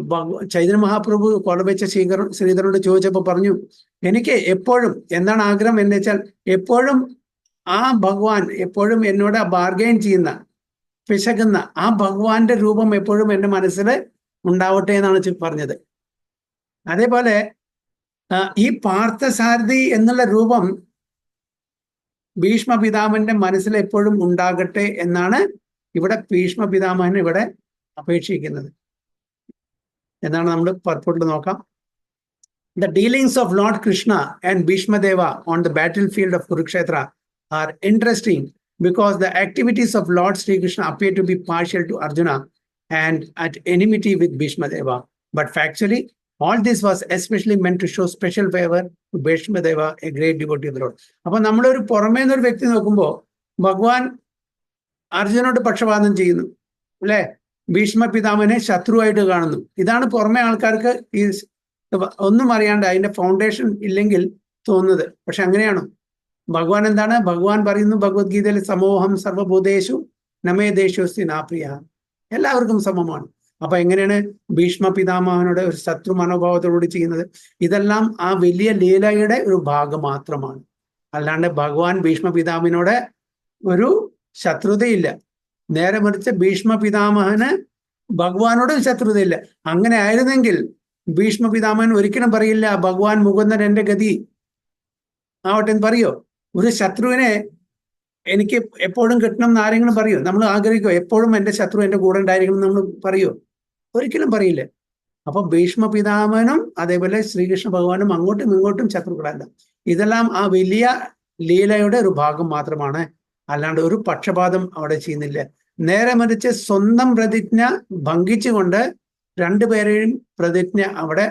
Speaker 2: ചൈതന്യ മഹാപ്രഭു കോലവേച്ച ശ്രീധരനോട് ചോദിച്ചപ്പോൾ പറഞ്ഞു, എനിക്ക് എപ്പോഴും എന്താണ് ആഗ്രഹം എന്ന് വെച്ചാൽ എപ്പോഴും ആ ഭഗവാൻ എപ്പോഴും എന്നോട് ബാർഗെയിൻ ചെയ്യുന്ന, പിശകുന്ന ആ ഭഗവാന്റെ രൂപം എപ്പോഴും എൻ്റെ മനസ്സിൽ ഉണ്ടാവട്ടെ എന്നാണ് പറഞ്ഞത്. അതേപോലെ ഈ പാർത്ഥസാരഥി എന്നുള്ള രൂപം ഭീഷ്മ പിതാമഹന്റെ മനസ്സിൽ എപ്പോഴും ഉണ്ടാകട്ടെ എന്നാണ് ഇവിടെ ഭീഷ്മ പിതാമഹൻ ഇവിടെ അപേക്ഷിക്കുന്നത് എന്നാണ് നമ്മൾ പർപ്പുട്ടിൽ നോക്കാം. The dealings of Lord Krishna and Bhishma Deva on the battlefield of Kurukshetra are interesting because the activities of Lord Sri Krishna appear to be partial to Arjuna and at enmity with Bhishma Deva. But factually, all this was especially meant to show special favor to Bhishma Deva, a great devotee of the Lord. അപ്പോൾ നമ്മളൊരു പുറമേ നിന്നൊരു വ്യക്തി നോക്കുമ്പോൾ ഭഗവാൻ അർജുനോട് പക്ഷപാതം ചെയ്യുന്നു, അല്ലെ? ഭീഷ്മ പിതാമനെ ശത്രുവായിട്ട് കാണുന്നു. ഇതാണ് പുറമേ ആൾക്കാർക്ക് ഈ ഒന്നും അറിയാണ്ട് അതിന്റെ ഫൗണ്ടേഷൻ ഇല്ലെങ്കിൽ തോന്നുന്നത്. പക്ഷെ അങ്ങനെയാണോ? ഭഗവാൻ എന്താണ്? ഭഗവാൻ പറയുന്നു ഭഗവത്ഗീതയിൽ, സമോഹം സർവഭൂതേഷു നമേ ദേശോസ്തി നാപ്രിയ, എല്ലാവർക്കും സമമാണ്. അപ്പൊ എങ്ങനെയാണ് ഭീഷ്മ പിതാമഹനോട് ഒരു ശത്രു മനോഭാവത്തോടുകൂടി ചെയ്യുന്നത്? ഇതെല്ലാം ആ വലിയ ലീലയുടെ ഒരു ഭാഗം മാത്രമാണ്. അല്ലാണ്ട് ഭഗവാൻ ഭീഷ്മ പിതാമഹനോട് ഒരു ശത്രുതയില്ല. നേരെ മറിച്ച് ഭീഷ്മ പിതാമഹന് ഭഗവാനോടും ശത്രുതയില്ല. അങ്ങനെ ആയിരുന്നെങ്കിൽ ഭീഷ്മ പിതാമഹൻ ഒരിക്കലും പറയില്ല ഭഗവാൻ മുകുന്ദൻ എന്റെ ഗതി ആവട്ടെ എന്ന് പറയോ? ഒരു ശത്രുവിനെ എനിക്ക് എപ്പോഴും കിട്ടണം എന്ന് ആരെങ്കിലും പറയോ? നമ്മൾ ആഗ്രഹിക്കോ എപ്പോഴും എന്റെ ശത്രു എന്റെ കൂടെ ഉണ്ടായിരിക്കണം നമ്മൾ പറയോ? ഒരിക്കലും പറയില്ല. അപ്പൊ ഭീഷ്മ പിതാമഹനും അതേപോലെ ശ്രീകൃഷ്ണ ഭഗവാനും അങ്ങോട്ടും ഇങ്ങോട്ടും ശത്രുക്കളല്ല. ഇതെല്ലാം ആ വലിയ ലീലയുടെ ഒരു ഭാഗം മാത്രമാണ്. അല്ലാണ്ട് ഒരു പക്ഷപാതം അവിടെ ചെയ്യുന്നില്ല. നേരെ മറിച്ച് സ്വന്തം പ്രതിജ്ഞ ഭംഗിച്ചുകൊണ്ട് രണ്ടുപേരെയും പ്രതിജ്ഞ അവിടെ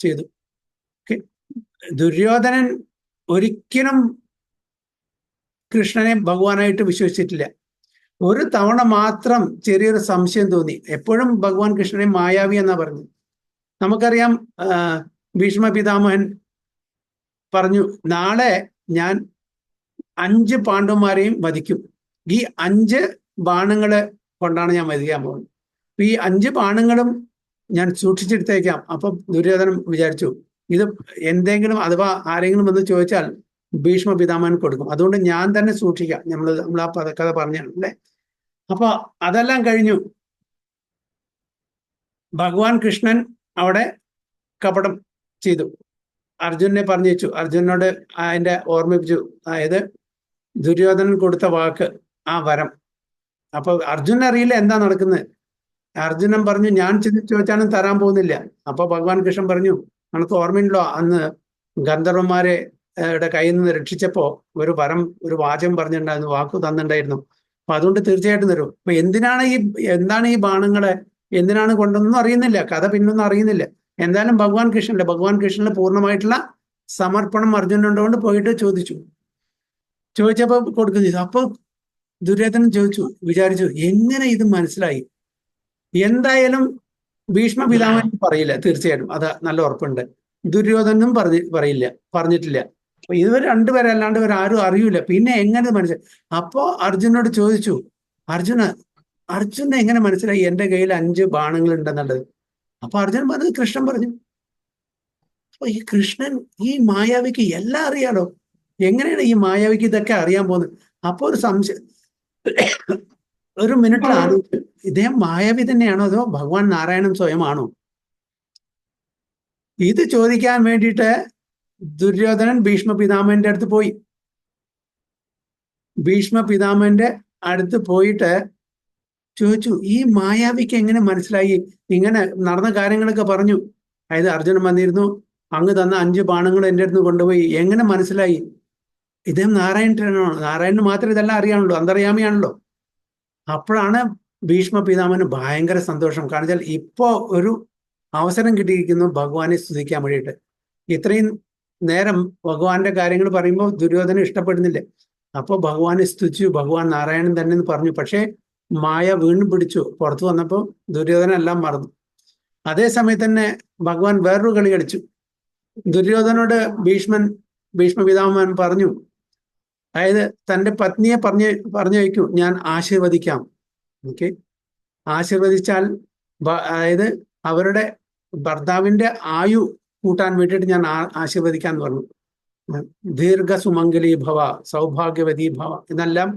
Speaker 2: ചെയ്തു. ദുര്യോധനൻ ഒരിക്കലും കൃഷ്ണനെ ഭഗവാനായിട്ട് വിശ്വസിച്ചിട്ടില്ല. ഒരു തവണ മാത്രം ചെറിയൊരു സംശയം തോന്നി. എപ്പോഴും ഭഗവാൻ കൃഷ്ണനെ മായാവി എന്നാ പറഞ്ഞു. നമുക്കറിയാം ഭീഷ്മ പിതാമഹൻ പറഞ്ഞു, നാളെ ഞാൻ 5 പാണ്ഡവന്മാരെയും വധിക്കും. ഈ 5 ബാണങ്ങളെ കൊണ്ടാണ് ഞാൻ വധിക്കാൻ പോകുന്നത്. ഈ 5 ബാണങ്ങളും ഞാൻ സൂക്ഷിച്ചെടുത്തേക്കാം. അപ്പം ദുര്യോധനൻ വിചാരിച്ചു ഇത് എന്തെങ്കിലും അഥവാ ആരെങ്കിലും വന്ന് ചോദിച്ചാൽ ഭീഷ്മ പിതാമഹൻ കൊടുക്കും, അതുകൊണ്ട് ഞാൻ തന്നെ സൂക്ഷിക്കാം. നമ്മൾ ആ കഥ പറഞ്ഞാണ് അല്ലേ. അപ്പൊ അതെല്ലാം കഴിഞ്ഞു. ഭഗവാൻ കൃഷ്ണൻ അവിടെ കപടം ചെയ്തു. അർജുനെ പറഞ്ഞു വെച്ചു, അർജുനോട് അതിന്റെ ഓർമ്മിപ്പിച്ചു. അതായത് ദുര്യോധനൻ കൊടുത്ത വാക്ക്, ആ വരം. അപ്പൊ അർജുനൻ അറിയില്ല എന്താ നടക്കുന്നത്. അർജുനൻ പറഞ്ഞു ഞാൻ ചോദിച്ചാലും തരാൻ പോകുന്നില്ല. അപ്പൊ ഭഗവാൻ കൃഷ്ണൻ പറഞ്ഞു, നമുക്ക് ഓർമ്മയുണ്ടല്ലോ അന്ന് ഗന്ധർവന്മാരെ കയ്യിൽ നിന്ന് രക്ഷിച്ചപ്പോ ഒരു വരം, ഒരു വാചകം പറഞ്ഞിട്ടുണ്ടായിരുന്നു, വാക്ക് തന്നിട്ടുണ്ടായിരുന്നു. അപ്പൊ അതുകൊണ്ട് തീർച്ചയായിട്ടും തരും. അപ്പൊ എന്താണ് ഈ ബാണങ്ങളെ എന്തിനാണ് കൊണ്ടൊന്നും അറിയുന്നില്ല, കഥ പിന്നൊന്നും അറിയുന്നില്ല. എന്തായാലും ഭഗവാൻ കൃഷ്ണന് പൂർണ്ണമായിട്ടുള്ള സമർപ്പണം അർജുനനുകൊണ്ട് പോയിട്ട് ചോദിച്ചപ്പോ കൊടുക്കുന്നു. അപ്പൊ ദുര്യോധനൻ വിചാരിച്ചു എങ്ങനെ ഇത് മനസ്സിലായി? എന്തായാലും ഭീഷ്മ പിതാമഹൻ പറയില്ല, തീർച്ചയായിട്ടും അത് നല്ല ഉറപ്പുണ്ട്. ദുര്യോധനും പറഞ്ഞിട്ടില്ല. അപ്പൊ ഇവർ രണ്ടുപേരല്ലാണ്ട് ഇവർ ആരും അറിയൂല. പിന്നെ എങ്ങനെ മനസ്സിലായി? അപ്പോ അർജുനോട് ചോദിച്ചു, അർജുനെ എങ്ങനെ മനസ്സിലായി എന്റെ കയ്യിൽ 5 ബാണങ്ങൾ ഉണ്ടെന്നുള്ളത്? അപ്പൊ അർജുനൻ പറഞ്ഞത് കൃഷ്ണൻ പറഞ്ഞു. അപ്പൊ ഈ കൃഷ്ണൻ, ഈ മായാവിക്ക് എല്ലാം അറിയാലോ. എങ്ങനെയാണ് ഈ മായാവിക്ക് ഇതൊക്കെ അറിയാൻ പോകുന്നത്? അപ്പൊ ഒരു സംശയം, ഒരു മിനിറ്റിൽ ആലോചിച്ചു, ഇദ്ദേഹം മായാവി തന്നെയാണോ അതോ ഭഗവാൻ നാരായണൻ സ്വയമാണോ? ഇത് ചോദിക്കാൻ വേണ്ടിയിട്ട് ദുര്യോധനൻ ഭീഷ്മ പിതാമഹന്റെ അടുത്ത് പോയി. ഭീഷ്മ പിതാമഹന്റെ അടുത്ത് പോയിട്ട് ചോദിച്ചു, ഈ മായാവിക്ക് എങ്ങനെ മനസ്സിലായി? ഇങ്ങനെ നടന്ന കാര്യങ്ങളൊക്കെ പറഞ്ഞു. അതായത് അർജുനൻ വന്നിരുന്നു, അങ്ങ് തന്ന 5 ബാണങ്ങൾ എൻ്റെ അടുത്ത് കൊണ്ടുപോയി, എങ്ങനെ മനസ്സിലായി? ഇദ്ദേഹം നാരായണനാണോ? നാരായണന് മാത്രമേ ഇതെല്ലാം അറിയാനുള്ളൂ, അന്തർയാമിയാണല്ലോ. അപ്പോഴാണ് ഭീഷ്മ പിതാമഹന് ഭയങ്കര സന്തോഷം. കാരണം വെച്ചാൽ ഇപ്പോ ഒരു അവസരം കിട്ടിയിരിക്കുന്നു ഭഗവാനെ സ്തുതിക്കാൻ വേണ്ടിയിട്ട്. ഇത്രയും നേരം ഭഗവാന്റെ കാര്യങ്ങൾ പറയുമ്പോൾ ദുര്യോധന ഇഷ്ടപ്പെടുന്നില്ല. അപ്പൊ ഭഗവാനെ സ്തുതിച്ചു, ഭഗവാൻ നാരായണൻ തന്നെ എന്ന് പറഞ്ഞു. പക്ഷേ മായ വീണ്ടും പിടിച്ചു. പുറത്തു വന്നപ്പോൾ ദുര്യോധന എല്ലാം മറന്നു. അതേ സമയത്ത് തന്നെ ഭഗവാൻ വേറൊരു കളി കളിച്ചു. ദുര്യോധനോട് ഭീഷ്മ പിതാമഹൻ പറഞ്ഞു, അതായത് തൻ്റെ പത്നിയെ പറഞ്ഞു വയ്ക്കൂ, ഞാൻ ആശീർവദിക്കാം. ഓക്കെ, ആശീർവദിച്ചാൽ അതായത് അവരുടെ ഭർത്താവിന്റെ ആയു കൂട്ടാൻ വേണ്ടിയിട്ട് ഞാൻ ആശീർവദിക്കാന്ന് പറഞ്ഞു. ദീർഘ സുമംഗലി ഭവ, സൗഭാഗ്യവതി ഭവ എന്നെല്ലാം.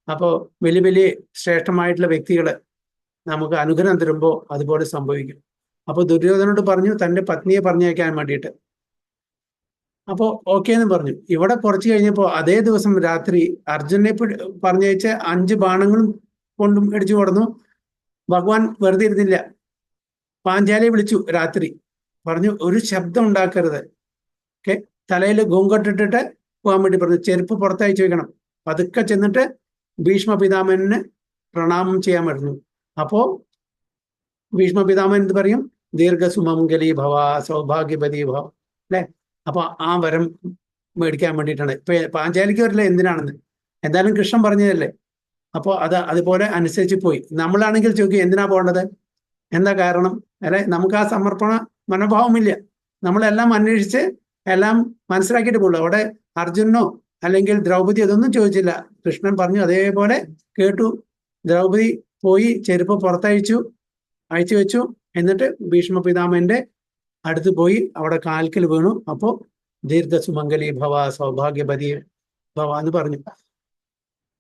Speaker 2: അപ്പോൾ വലിയ വലിയ ശ്രേഷ്ഠമായിട്ടുള്ള വ്യക്തികള് നമുക്ക് അനുഗ്രഹം തരുമ്പോൾ അതുപോലെ സംഭവിക്കും. അപ്പോൾ ദുര്യോധനോട് പറഞ്ഞു തൻ്റെ പത്നിയെ പറഞ്ഞയക്കാൻ വേണ്ടിയിട്ട്. അപ്പോൾ ഓക്കെ എന്ന് പറഞ്ഞു. ഇവിടെ കുറച്ച് കഴിഞ്ഞപ്പോൾ അതേ ദിവസം രാത്രി അർജുനെ പറഞ്ഞയച്ച 5 ബാണങ്ങളും കൊണ്ടും ഇടിച്ചു കൊടുന്നു. ഭഗവാൻ വെറുതെ ഇരുന്നില്ല, പാഞ്ചാലിയെ വിളിച്ചു രാത്രി. പറഞ്ഞു, ഒരു ശബ്ദം ഉണ്ടാക്കരുത്. ഓക്കെ, തലയിൽ ഗോങ്കട്ടിട്ടിട്ട് പോകാൻ വേണ്ടി പറഞ്ഞു. ചെരുപ്പ് പുറത്തയച്ചു വെക്കണം. പതുക്കെ ചെന്നിട്ട് ഭീഷ്മ പിതാമഹന് പ്രണാമം ചെയ്യാൻ പറഞ്ഞു. അപ്പോ ഭീഷ്മ പിതാമഹൻ എന്ത് പറയും? ദീർഘ സുമംഗലി ഭവ, സൗഭാഗ്യവതി ഭവ, അല്ലെ? അപ്പൊ ആ വരം മേടിക്കാൻ വേണ്ടിയിട്ടാണ്. ഇപ്പൊ പാഞ്ചാലിക്ക് വരില്ല എന്തിനാണെന്ന്, എന്തായാലും കൃഷ്ണൻ പറഞ്ഞതല്ലേ. അപ്പോൾ അതുപോലെ അനുസരിച്ച് പോയി. നമ്മളാണെങ്കിൽ ചോദിക്കും, എന്തിനാ പോകേണ്ടത്, എന്താ കാരണം? അല്ലെ, നമുക്ക് ആ സമർപ്പണ മനോഭാവമില്ല. നമ്മളെല്ലാം അന്വേഷിച്ച് എല്ലാം മനസ്സിലാക്കിയിട്ട് പോകുള്ളൂ. അവിടെ അർജുനനോ അല്ലെങ്കിൽ ദ്രൗപദി അതൊന്നും ചോദിച്ചില്ല. കൃഷ്ണൻ പറഞ്ഞു, അതേപോലെ കേട്ടു. ദ്രൗപദി പോയി ചെരുപ്പ് പുറത്തയച്ചു വെച്ചു. എന്നിട്ട് ഭീഷ്മ പിതാമഹന്റെ അടുത്ത് പോയി അവിടെ കാൽക്കൽ വീണു. അപ്പോ ദീർഘ സുമംഗലി ഭവ, സൗഭാഗ്യവതി ഭവ എന്ന് പറഞ്ഞു.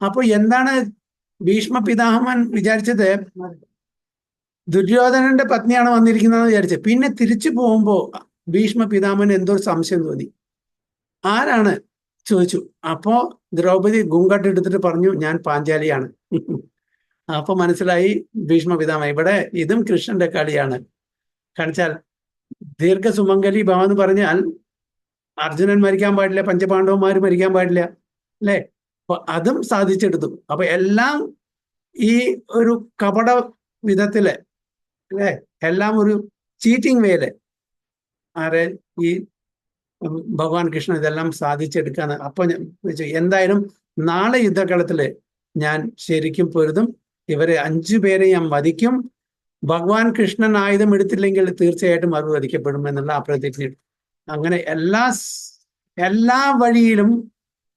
Speaker 2: അപ്പൊ എന്താണ് ഭീഷ്മ പിതാമഹൻ വിചാരിച്ചത്? ദുര്യോധനന്റെ പത്നിയാണ് വന്നിരിക്കുന്നതെന്ന് വിചാരിച്ചത്. പിന്നെ തിരിച്ചു പോകുമ്പോ ഭീഷ്മ പിതാമഹന് എന്തോ സംശയം തോന്നി. ആരാണ് ചോദിച്ചു. അപ്പോ ദ്രൗപദി ഗുങ്കട്ട് എടുത്തിട്ട് പറഞ്ഞു, ഞാൻ പാഞ്ചാലിയാണ്. അപ്പൊ മനസ്സിലായി ഭീഷ്മ പിതാമഹൻ, ഇവിടെ ഇതും കൃഷ്ണന്റെ കളിയാണ്. കാണിച്ചാൽ ദീർഘ സുമംഗലി ഭവ എന്ന് പറഞ്ഞാൽ അർജുനൻ മരിക്കാൻ പാടില്ല, പഞ്ചപാണ്ഡവന്മാർ മരിക്കാൻ പാടില്ല, അല്ലെ? അപ്പൊ അതും സാധിച്ചെടുത്തു. അപ്പൊ എല്ലാം ഈ ഒരു കപട വിധത്തില്, അല്ലെ, എല്ലാം ഒരു ചീറ്റിംഗ് വേയില് ആരെ ഈ ഭഗവാൻ കൃഷ്ണൻ ഇതെല്ലാം സാധിച്ചെടുക്കാന്ന്. അപ്പൊ എന്തായാലും നാളെ യുദ്ധകളത്തില് ഞാൻ ശരിക്കും പൊരുതും, ഇവരെ 5 പേരെ ഞാൻ വധിക്കും. ഭഗവാൻ കൃഷ്ണൻ ആയുധം എടുത്തില്ലെങ്കിൽ തീർച്ചയായിട്ടും അവർ വധിക്കപ്പെടും എന്നുള്ള ആ പ്രതിജ്ഞ. അങ്ങനെ എല്ലാ വഴിയിലും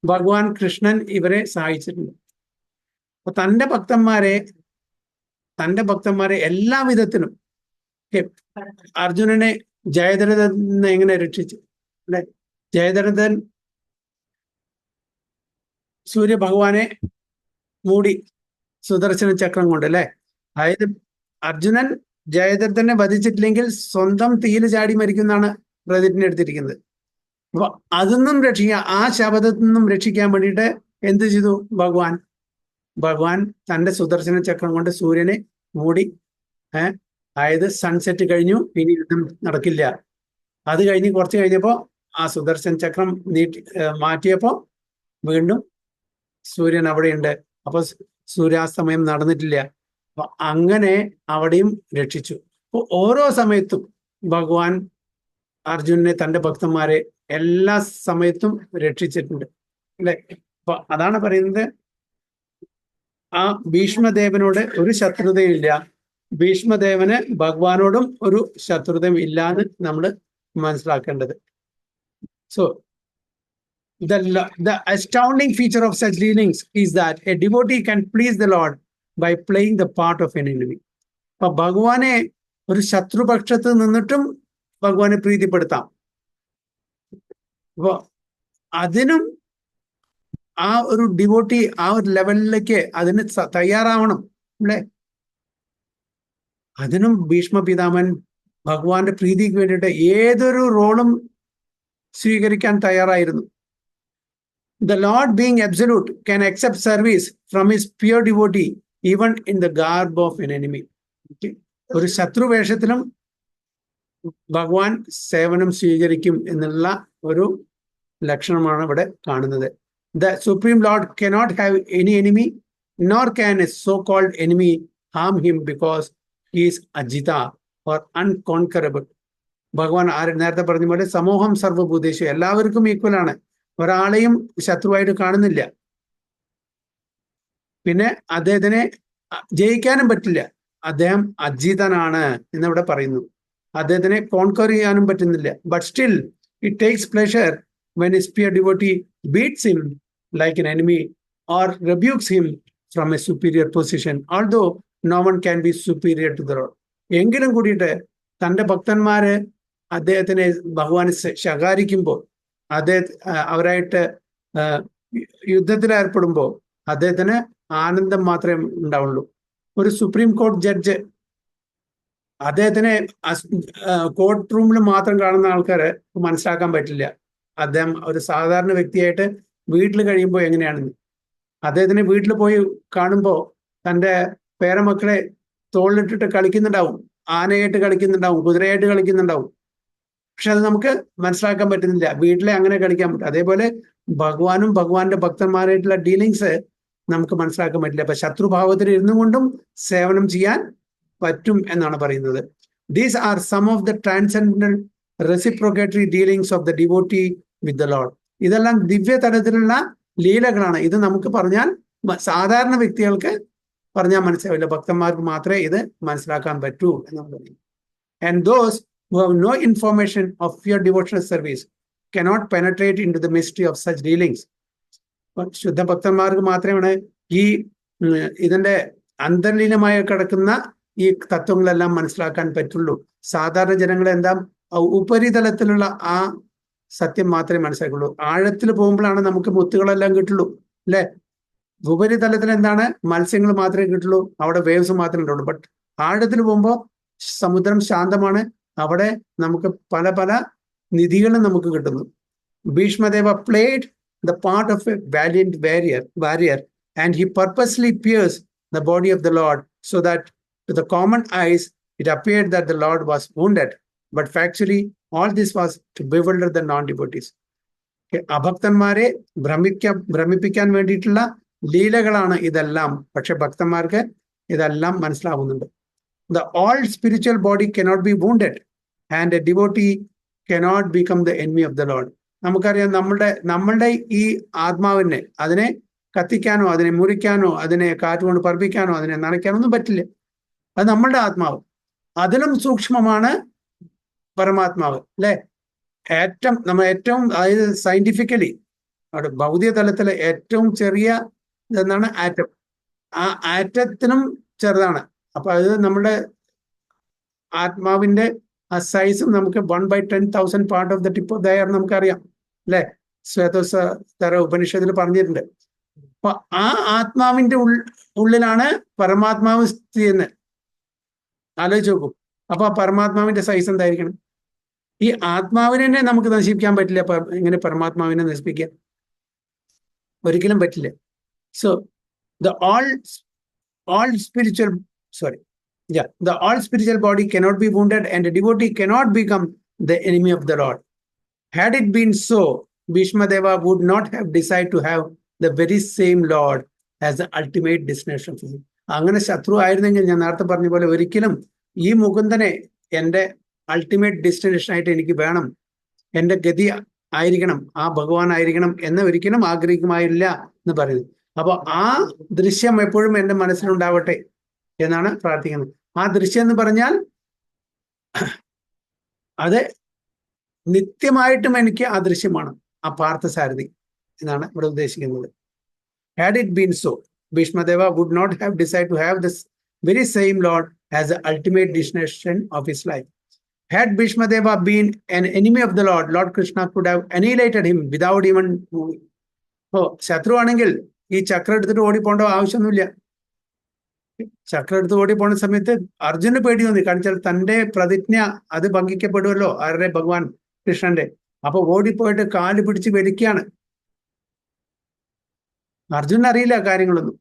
Speaker 2: ഭഗവാൻ കൃഷ്ണൻ ഇവരെ സഹായിച്ചിട്ടുണ്ട്. അപ്പൊ തൻ്റെ ഭക്തന്മാരെ എല്ലാ വിധത്തിലും അർജുനനെ ജയദ്രഥൻ എങ്ങനെ രക്ഷിച്ചു, അല്ലെ? ജയദ്രഥൻ സൂര്യഭഗവാനെ മൂടി സുദർശന ചക്രം കൊണ്ട്, അല്ലെ? അതായത് അർജുനൻ ജയദ്രഥനെ വധിച്ചിട്ടില്ലെങ്കിൽ സ്വന്തം തീയിൽ ചാടി മരിക്കുന്നാണ് പ്രതിജ്ഞ എടുത്തിരിക്കുന്നത്. അപ്പൊ അതൊന്നും ആ ശബദത്തിൽ നിന്നും രക്ഷിക്കാൻ വേണ്ടിയിട്ട് എന്ത് ചെയ്തു ഭഗവാൻ തൻ്റെ സുദർശന ചക്രം കൊണ്ട് സൂര്യനെ മൂടി. അതായത് സൺസെറ്റ് കഴിഞ്ഞു, ഇനി യുദ്ധം നടക്കില്ല. അത് കഴിഞ്ഞ് കുറച്ച് കഴിഞ്ഞപ്പോൾ ആ സുദർശന ചക്രം മാറ്റിയപ്പോൾ വീണ്ടും സൂര്യൻ അവിടെയുണ്ട്. അപ്പൊ സൂര്യാസ്തമയം നടന്നിട്ടില്ല. അപ്പൊ അങ്ങനെ അവിടെയും രക്ഷിച്ചു. അപ്പൊ ഓരോ സമയത്തും ഭഗവാൻ അർജുനനെ, തൻ്റെ ഭക്തന്മാരെ എല്ലാ സമയത്തും രക്ഷിച്ചിട്ടുണ്ട്, അല്ലെ? അപ്പൊ അതാണ് പറയുന്നത്, ആ ഭീഷ്മദേവനോട് ഒരു ശത്രുതയില്ല, ഭീഷ്മദേവന് ഭഗവാനോടും ഒരു ശത്രുതയും ഇല്ലാന്ന് നമ്മൾ മനസ്സിലാക്കേണ്ടത്. So the astounding feature of such dealings is that a devotee can please the Lord by playing the part of an enemy. അപ്പൊ ഭഗവാനെ ഒരു ശത്രുപക്ഷത്ത് നിന്നിട്ടും ഭഗവാനെ പ്രീതിപ്പെടുത്താം. അപ്പൊ അതിനും ആ ഒരു ഡിവോട്ടി ആ ഒരു ലെവലിലേക്ക് അതിന് തയ്യാറാവണം അല്ലെ. അതിനും ഭീഷ്മ പിതാമൻ ഭഗവാന്റെ പ്രീതിക്ക് വേണ്ടിയിട്ട് ഏതൊരു റോളും സ്വീകരിക്കാൻ തയ്യാറായിരുന്നു. The Lord, being absolute, can accept service from his pure devotee even in the garb of an enemy. ഒരു ശത്രു വേഷത്തിലും ഭഗവാൻ സേവനം സ്വീകരിക്കും എന്നുള്ള ഒരു ലക്ഷണമാണ് ഇവിടെ കാണുന്നത്. The Supreme Lord cannot have any enemy, nor can a so-called enemy harm him because he is Ajita or unconquerable. ഭഗവാൻ നേരത്തെ പറഞ്ഞ പോലെ സമൂഹം സർവഭൂതേഷു, എല്ലാവർക്കും ഈക്വൽ ആണ്, ഒരാളെയും ശത്രുവായിട്ട് കാണുന്നില്ല. പിന്നെ അദ്ദേഹത്തിനെ ജയിക്കാനും പറ്റില്ല, അദ്ദേഹം അജിതനാണ് എന്നിവിടെ പറയുന്നു. അദ്ദേഹത്തിനെ കോൺകർ ചെയ്യാനും പറ്റുന്നില്ല. But still it takes pleasure when his pure devotee beats him like an enemy or rebukes him from a superior position, although no one can be superior to the Lord. എങ്കിലും കൂടിയിട്ട് തൻ്റെ ഭക്തന്മാര് അദ്ദേഹത്തിനെ ഭഗവാനെ ശകാരിക്കുമ്പോൾ, അവരായിട്ട് യുദ്ധത്തിൽ ഏർപ്പെടുമ്പോൾ അദ്ദേഹത്തിന് ആനന്ദം മാത്രമേ ഉണ്ടാവുള്ളൂ. ഒരു സുപ്രീം കോടതി ജഡ്ജ് അദ്ദേഹത്തിനെ കോർട്ട് റൂമിൽ മാത്രം കാണുന്ന ആൾക്കാര് മനസ്സിലാക്കാൻ പറ്റില്ല അദ്ദേഹം ഒരു സാധാരണ വ്യക്തിയായിട്ട് വീട്ടിൽ കഴിയുമ്പോൾ എങ്ങനെയാണെന്ന്. അദ്ദേഹത്തിന് വീട്ടിൽ പോയി കാണുമ്പോൾ തൻ്റെ പേരമക്കളെ തോളിലിട്ടിട്ട് കളിക്കുന്നുണ്ടാവും, ആനയായിട്ട് കളിക്കുന്നുണ്ടാവും, കുതിരയായിട്ട് കളിക്കുന്നുണ്ടാവും. പക്ഷെ അത് നമുക്ക് മനസ്സിലാക്കാൻ പറ്റുന്നില്ല. വീട്ടിലെ അങ്ങനെ കളിക്കാൻ പറ്റും. അതേപോലെ ഭഗവാനും ഭഗവാന്റെ ഭക്തന്മാരായിട്ടുള്ള ഡീലിങ്സ് നമുക്ക് മനസ്സിലാക്കാൻ പറ്റില്ല. അപ്പൊ ശത്രുഭാവത്തിൽ ഇരുന്നു കൊണ്ടും സേവനം ചെയ്യാൻ പറ്റും എന്നാണ് പറയുന്നത്. These are some of the transcendental reciprocatory dealings of the devotee with the Lord. ഇതെല്ലാം ദിവ്യ തലത്തിലുള്ള ലീലകളാണ്. ഇത് നമുക്ക് പറഞ്ഞാൽ സാധാരണ വ്യക്തികൾക്ക് പറഞ്ഞാൽ മനസ്സിലാവില്ല, ഭക്തന്മാർക്ക് മാത്രമേ ഇത് മനസ്സിലാക്കാൻ പറ്റൂ എന്നാണ് പറയുന്നത്. And those who have no information of pure devotional service cannot penetrate into the mystery of such dealings. ശുദ്ധ ഭക്തന്മാർക്ക് മാത്രമാണ് ഈ ഇതിന്റെ അന്തർലീനമായി കിടക്കുന്ന ഈ തത്വങ്ങളെല്ലാം മനസ്സിലാക്കാൻ പറ്റുള്ളൂ. സാധാരണ ജനങ്ങൾ എന്താ ഉപരിതലത്തിലുള്ള ആ സത്യം മാത്രമേ മനസ്സിലാക്കുള്ളൂ. ആഴത്തിൽ പോകുമ്പോഴാണ് നമുക്ക് മുത്തുകളെല്ലാം കിട്ടുള്ളൂ അല്ലെ. ഉപരിതലത്തിൽ എന്താണ്, മത്സ്യങ്ങൾ മാത്രമേ കിട്ടുള്ളൂ, അവിടെ വേവ്സ് മാത്രമേ ഉണ്ടാവുള്ളൂ. ബട്ട് ആഴത്തിൽ പോകുമ്പോൾ സമുദ്രം ശാന്തമാണ്, അവിടെ നമുക്ക് പല പല നിധികളും നമുക്ക് കിട്ടുന്നു. ഭീഷ്മദേവ played the part of a valiant warrior and he purposely pierced the body of the Lord so that to the common eyes it appeared that the Lord was wounded, but factually all this was to bewilder the non-devotees. അഭക്തന്മാരെ ഭ്രമിപ്പിക്കാൻ വേണ്ടിയിട്ടുള്ള ലീലകളാണ് ഇതെല്ലാം. പക്ഷെ ഭക്തന്മാർക്ക് ഇതെല്ലാം മനസ്സിലാവുന്നുണ്ട്. The all spiritual body cannot be wounded and a devotee cannot become the enemy of the Lord. നമുക്കറിയാം, നമ്മളുടെ ഈ ആത്മാവിനെ അതിനെ കത്തിക്കാനോ അതിനെ മുറിക്കാനോ അതിനെ കാറ്റുകൊണ്ട് പറപ്പിക്കാനോ അതിനെ നനയ്ക്കാനോ ഒന്നും പറ്റില്ല. അത് നമ്മളുടെ ആത്മാവ്. അതിലും സൂക്ഷ്മമാണ് പരമാത്മാവ് അല്ലെ. നമ്മൾ ഏറ്റവും അതായത് സയന്റിഫിക്കലി അവിടെ ഭൗതിക തലത്തിലെ ഏറ്റവും ചെറിയ ഇതെന്നാണ് ആറ്റം. ആ ആറ്റത്തിനും ചെറുതാണ്. അപ്പൊ അത് നമ്മുടെ ആത്മാവിന്റെ ആ സൈസും നമുക്ക് 1/10,000 part of the tip of the air നമുക്കറിയാം അല്ലെ. ശ്വേതോത്തര ഉപനിഷത്തിൽ പറഞ്ഞിട്ടുണ്ട്. അപ്പൊ ആ ആത്മാവിന്റെ ഉള്ളിലാണ് പരമാത്മാവ് സ്ഥിതി ചെയ്യുന്നത്. ആലോചിച്ച് നോക്കൂ. അപ്പൊ ആ പരമാത്മാവിന്റെ സൈസ് എന്തായിരിക്കണം? ഈ ആത്മാവിനെ തന്നെ നമുക്ക് നശിപ്പിക്കാൻ പറ്റില്ല. എങ്ങനെ പരമാത്മാവിനെ നശിപ്പിക്കാൻ? ഒരിക്കലും പറ്റില്ല. So the all spiritual body cannot be wounded and a devotee cannot become the enemy of the Lord. Had it been so, Bhishma Deva would not have decided to have the very same Lord as the ultimate destination for him. അങ്ങനെ ശത്രു ആയിരുന്നെങ്കിൽ ഞാൻ നേരത്തെ പറഞ്ഞ പോലെ ഒരിക്കലും ഈ മുകുന്ദനെ എൻ്റെ അൾട്ടിമേറ്റ് ഡെസ്റ്റിനേഷൻ ആയിട്ട് എനിക്ക് വേണം, എൻ്റെ ഗതി ആയിരിക്കണം, ആ ഭഗവാൻ ആയിരിക്കണം എന്ന് ഒരിക്കലും ആഗ്രഹിക്കുമായില്ല എന്ന് പറയുന്നു. അപ്പൊ ആ ദൃശ്യം എപ്പോഴും എൻ്റെ മനസ്സിലുണ്ടാവട്ടെ എന്നാണ് പ്രാർത്ഥിക്കുന്നത്. ആ ദൃശ്യം എന്ന് പറഞ്ഞാൽ അത് നിത്യമായിട്ടും എനിക്ക് അദൃശ്യമാണ് ആ പാർത്ഥസാരഥി എന്നാണ് ഇവിടെ ഉദ്ദേശിക്കുന്നത്. Had it been so, Bhishmadeva would not have decided to have this very same Lord as the ultimate destination of his life. Had Bhishmadeva been an enemy of the Lord, Lord Krishna could have annihilated him without even moving. ശത്രു ആണെങ്കിൽ ഈ ചക്രം എടുത്തിട്ട് ഓടിപ്പോണ്ട ആവശ്യമൊന്നുമില്ല. ചക്രം എടുത്ത് ഓടിപ്പോണ സമയത്ത് അർജുന് പേടി തോന്നി. കാരണം വെച്ചാൽ തന്റെ പ്രതിജ്ഞ അത് ഭംഗിക്കപ്പെടുമല്ലോ, ആരുടെ? ഭഗവാൻ കൃഷ്ണന്റെ. അപ്പൊ ഓടിപ്പോയിട്ട് കാല് പിടിച്ച് വലിക്കുകയാണ്. അർജുനൻ അറിയില്ല കാര്യങ്ങളൊന്നും.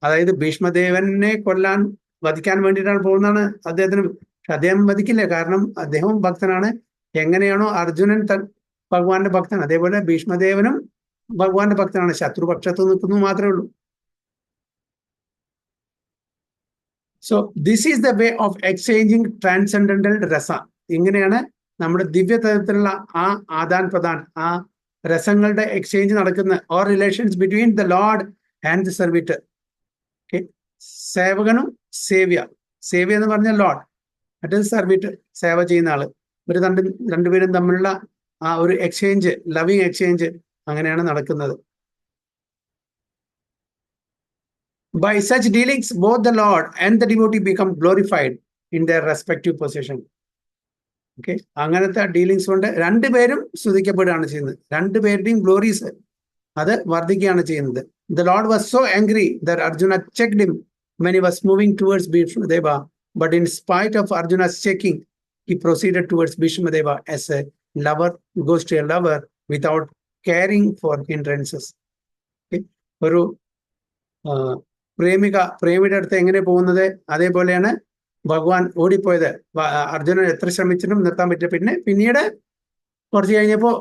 Speaker 2: അതായത് ഭീഷ്മദേവനെ വധിക്കാൻ വേണ്ടിയിട്ടാണ് പോകുന്നതാണ് അദ്ദേഹത്തിന്. പക്ഷെ അദ്ദേഹം വധിക്കില്ല, കാരണം അദ്ദേഹം ഭക്തനാണ്. എങ്ങനെയാണോ അർജുനൻ ഭഗവാന്റെ ഭക്തനാണ്, അതേപോലെ ഭീഷ്മദേവനും ഭഗവാന്റെ ഭക്തനാണ്. ശത്രുപക്ഷത്ത് നിൽക്കുന്നു മാത്രമേ ഉള്ളൂ. So this is the way of exchanging transcendental rasa. ഇങ്ങനെയാണ് നമ്മുടെ ദിവ്യതലത്തിലുള്ള ആ ആദാൻ പ്രദാൻ, ആ രസങ്ങളുടെ എക്സ്ചേഞ്ച് നടക്കുന്ന, or relations between the Lord and the servitor. Okay, സേവകനും സേവ്യ. സേവ്യ എന്ന് പറഞ്ഞാൽ ലോർഡ്, മറ്റേത് സർവീറ്റർ, സേവ ചെയ്യുന്ന ആള്. ഇവർ രണ്ടുപേരും തമ്മിലുള്ള ആ ഒരു എക്സ്ചേഞ്ച്, ലവിങ് എക്സ്ചേഞ്ച് അങ്ങനെയാണ് നടക്കുന്നത്. By such dealings, both the Lord and the devotee become glorified in their respective position. Okay, അങ്ങനത്തെ ഡീലിങ്സ് കൊണ്ട് രണ്ടുപേരും സ്തുതിക്കപ്പെടുകയാണ് ചെയ്യുന്നത്. രണ്ടുപേരുടെയും ഗ്ലോറീസ് അത് വർദ്ധിക്കുകയാണ് ചെയ്യുന്നത്. The Lord was so angry that Arjuna checked him when he was moving towards Bhishmadeva. But in spite of Arjuna's checking, he proceeded towards Bhishmadeva as a lover goes to a lover without caring for hindrances. Okay? ഒരു പ്രേമിയുടെ അടുത്ത് എങ്ങനെ പോകുന്നത്, അതേപോലെയാണ് ഭഗവാൻ ഓടിപ്പോയത്. അർജുനൻ എത്ര ശ്രമിച്ചിട്ടും നിർത്താൻ പറ്റില്ല. പിന്നീട് കുറച്ച് കഴിഞ്ഞപ്പോ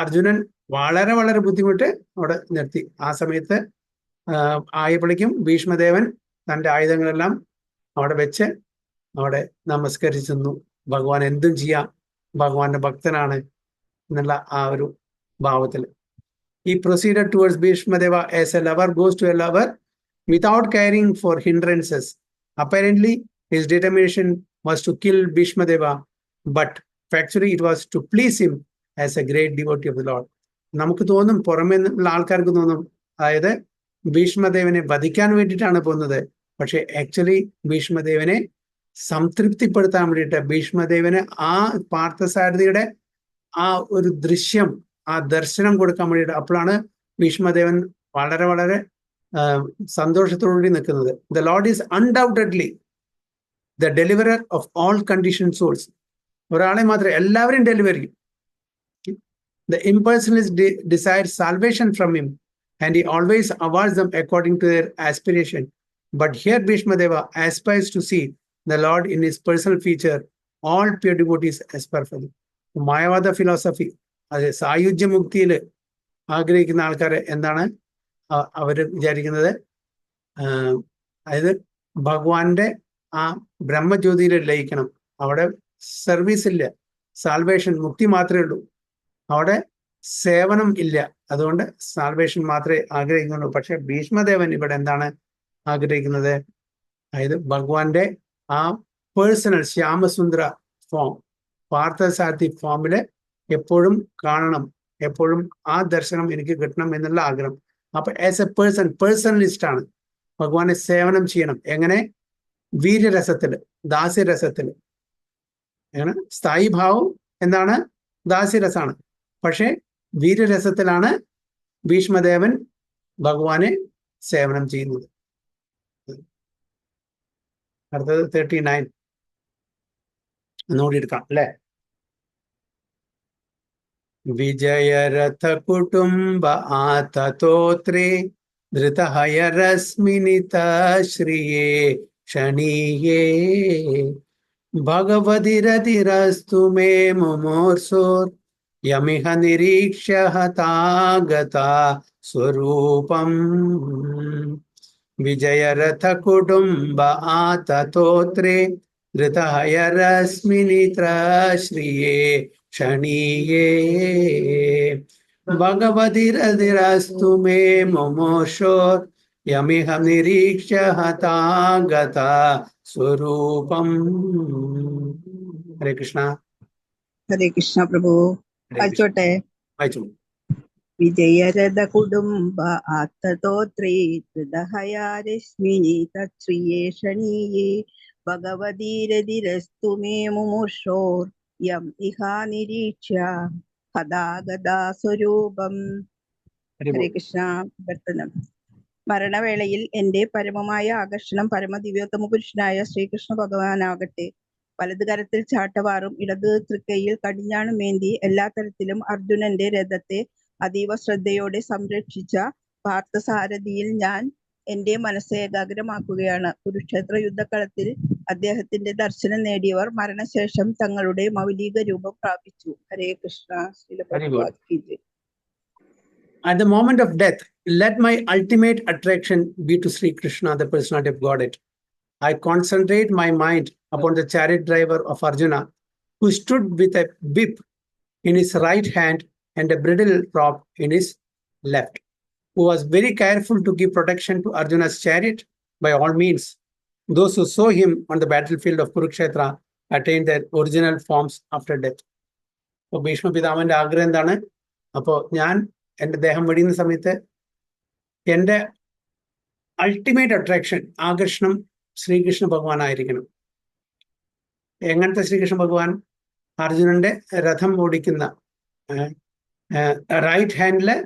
Speaker 2: അർജുനൻ വളരെ വളരെ ബുദ്ധിമുട്ട് അവിടെ നിർത്തി. ആ സമയത്ത് ആയപ്പോഴേക്കും ഭീഷ്മദേവൻ തന്റെ ആയുധങ്ങളെല്ലാം അവിടെ വെച്ച് അവിടെ നമസ്കരിച്ചു. ഭഗവാൻ എന്തും ചെയ്യാം, ഭഗവാന്റെ ഭക്തനാണ് എന്നുള്ള ആ ഒരു ഭാവത്തിൽ. He proceeded towards Bhishmadeva as a lover goes to a lover without caring for hindrances. Apparently, his determination was to kill Bhishmadeva, but factually it was to please him as a great devotee of the Lord. നമുക്ക് തോന്നും, പുറമേ ഉള്ള ആൾക്കാർക്ക് തോന്നും, അതായത് ഭീഷ്മദേവനെ വധിക്കാൻ വേണ്ടിയിട്ടാണ് പോകുന്നത്. പക്ഷെ ആക്ച്വലി ഭീഷ്മദേവനെ സംതൃപ്തിപ്പെടുത്താൻ വേണ്ടിയിട്ട്, ഭീഷ്മദേവന് ആ പാർത്ഥസാരഥിയുടെ ആ ഒരു ദൃശ്യം, ആ ദർശനം കൊടുക്കാൻ വേണ്ടിയിട്ട്. അപ്പോഴാണ് ഭീഷ്മദേവൻ വളരെ വളരെ സന്തോഷത്തോടുകൂടി നിൽക്കുന്നത്. The lord is undoubtedly the deliverer of all condition souls. ഒരാളെ മാത്രമേ, എല്ലാവരും ഡെലിവർ ചെയ്യും. The impersonalist desires salvation from him, and he always awards them according to their aspiration. But here Bhishmadeva aspires to see the Lord in his personal feature. All pure devotees aspire for him. Mayavada philosophy, അത് സായുജ്യ മുക്തിയിൽ ആഗ്രഹിക്കുന്ന ആൾക്കാർ എന്താണ് അവർ വിചാരിക്കുന്നത്? അതായത് ഭഗവാന്റെ ആ ബ്രഹ്മജ്യോതിയിൽ ലയിക്കണം. അവിടെ സർവീസ് ഇല്ല, സാൽവേഷൻ, മുക്തി മാത്രമേ ഉള്ളൂ. അവിടെ സേവനം ഇല്ല. അതുകൊണ്ട് സാൽവേഷൻ മാത്രമേ ആഗ്രഹിക്കുന്നുള്ളൂ. പക്ഷെ ഭീഷ്മദേവൻ ഇവിടെ എന്താണ് ആഗ്രഹിക്കുന്നത്? അതായത് ഭഗവാന്റെ ആ പേഴ്സണൽ ശ്യാമസുന്ദര ഫോം, പാർത്ഥസാരഥി ഫോമില് എപ്പോഴും കാണണം, എപ്പോഴും ആ ദർശനം എനിക്ക് കിട്ടണം എന്നുള്ള ആഗ്രഹം. അപ്പൊ ആസ് എ പേഴ്സണലിസ്റ്റ് ആണ്. ഭഗവാനെ സേവനം ചെയ്യണം. എങ്ങനെ? വീര്യരസത്തില്, ദാസ്യരസത്തില്. എങ്ങനെ? സ്ഥായി ഭാവം എന്താണ്? ദാസ്യരസാണ്. പക്ഷെ വീര്യരസത്തിലാണ് ഭീഷ്മദേവൻ ഭഗവാനെ സേവനം ചെയ്യുന്നത്. അടുത്തത് 39 ഒന്നുകൂടി എടുക്കാം അല്ലെ? വിജയരഥ കുടുംബ ആതതോത്രേ ധൃതഹയരസ്മിനിത ശ്രിയേ ക്ഷണീയേ ഭഗവതിരതിരസ്തു മേ മുമോർസോർ യമിഹ നിരീക്ഷ്യ ഹതാഗതാ സ്വരൂപം. വിജയരഥ കുടുംബ ആതതോത്രേ ധൃതഹയരസ്മിനിത്ര ശ്രിയേ ക്ഷണീയേ ഭഗവതിരതിരസ്തു മേ മുമോർഷോർ യമിഹ നിരീക്ഷ്യ ഹതാഗതാ സ്വരൂപം. ഹരേ കൃഷ്ണ.
Speaker 5: ഹരേ കൃഷ്ണ പ്രഭു.
Speaker 2: ഹരേ കൃഷ്ണ.
Speaker 5: വായിച്ചോട്ടെ.
Speaker 2: വായിച്ചോളൂ.
Speaker 5: വിജയരഥ കുടുംബ ആത്തതോത്രേ ഹൃദഹയാരശ്മിനി തശ്രിയേഷണീയേ ഭഗവതീരതിരസ്തു മേ മുമുഷോർ യം ഇഹാ നിരീക്ഷ്യ ഹദാഗദാ സ്വരൂപം. ഹരേ കൃഷ്ണ. വർത്തനം. മരണവേളയിൽ എന്റെ പരമമായ ആകർഷണം പരമദിവ്യോത്തമ പുരുഷനായ ശ്രീകൃഷ്ണ ഭഗവാനാകട്ടെ. വലത് കരത്തിൽ ചാട്ടവാറും ഇടത് തൃക്കൈയിൽ കടിഞ്ഞാണുമേന്തി എല്ലാ തരത്തിലും അർജുനന്റെ രഥത്തെ അതീവ ശ്രദ്ധയോടെ സംരക്ഷിച്ച പാർത്ഥസാരഥിയിൽ ഞാൻ എന്റെ മനസ്സ് ഏകാഗ്രമാക്കുകയാണ്. കുരുക്ഷേത്ര യുദ്ധക്കളത്തിൽ അദ്ദേഹത്തിന്റെ ദർശനം നേടിയവർ മരണശേഷം തങ്ങളുടെ മൗലിക രൂപം പ്രാപിച്ചു. ഹരേ കൃഷ്ണ. ശ്രീല പ്രഭുപാദ് കി ജയ്.
Speaker 2: At the moment of death, let my ultimate attraction be to Sri Krishna, the personality of Godhead. I concentrate my mind upon the chariot driver of Arjuna, who stood with a whip in his right hand and a bridle prop in his left, who was very careful to give protection to Arjuna's chariot by all means. Those who saw him on the battlefield of Kurukshetra attained their original forms after death. അപ്പോൾ ഭീഷ്മ പിതാമന്റെ ആഗ്രഹം എന്താണ്? അപ്പോൾ ഞാൻ എൻ്റെ ദേഹം വെടിയുന്ന സമയത്ത് എൻ്റെ ultimate attraction, ആകർഷണം ശ്രീകൃഷ്ണ ഭഗവാനായിരിക്കണം. എങ്ങനത്തെ ശ്രീകൃഷ്ണ ഭഗവാൻ? അർജുനന്റെ രഥം ഓടിക്കുന്ന റൈറ്റ് ഹാൻഡില്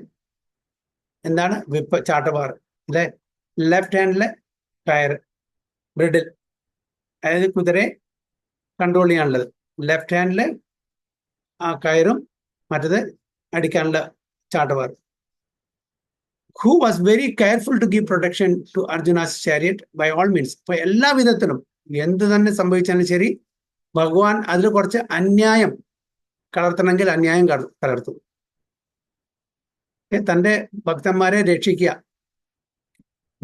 Speaker 2: എന്താണ്? വിപ്പ്, ചാട്ടവാർ അല്ലെ. ലെഫ്റ്റ് ഹാൻഡില് കയർ, ബ്രിഡിൽ, അതായത് കുതിരയെ കൺട്രോൾ ചെയ്യാനുള്ളത്. ലെഫ്റ്റ് ഹാൻഡില് ആ കയറും, മറ്റത് അടിക്കാനുള്ള ചാട്ടവാർ. Who was very careful to give protection to Arjuna's chariot by all means. അപ്പൊ എല്ലാ വിധത്തിലും എന്ത് തന്നെ സംഭവിച്ചാലും ശരി, ഭഗവാൻ അതിൽ കുറച്ച് അന്യായം കലർത്തണമെങ്കിൽ അന്യായം കലർത്തും. തൻ്റെ ഭക്തന്മാരെ രക്ഷിക്കുക,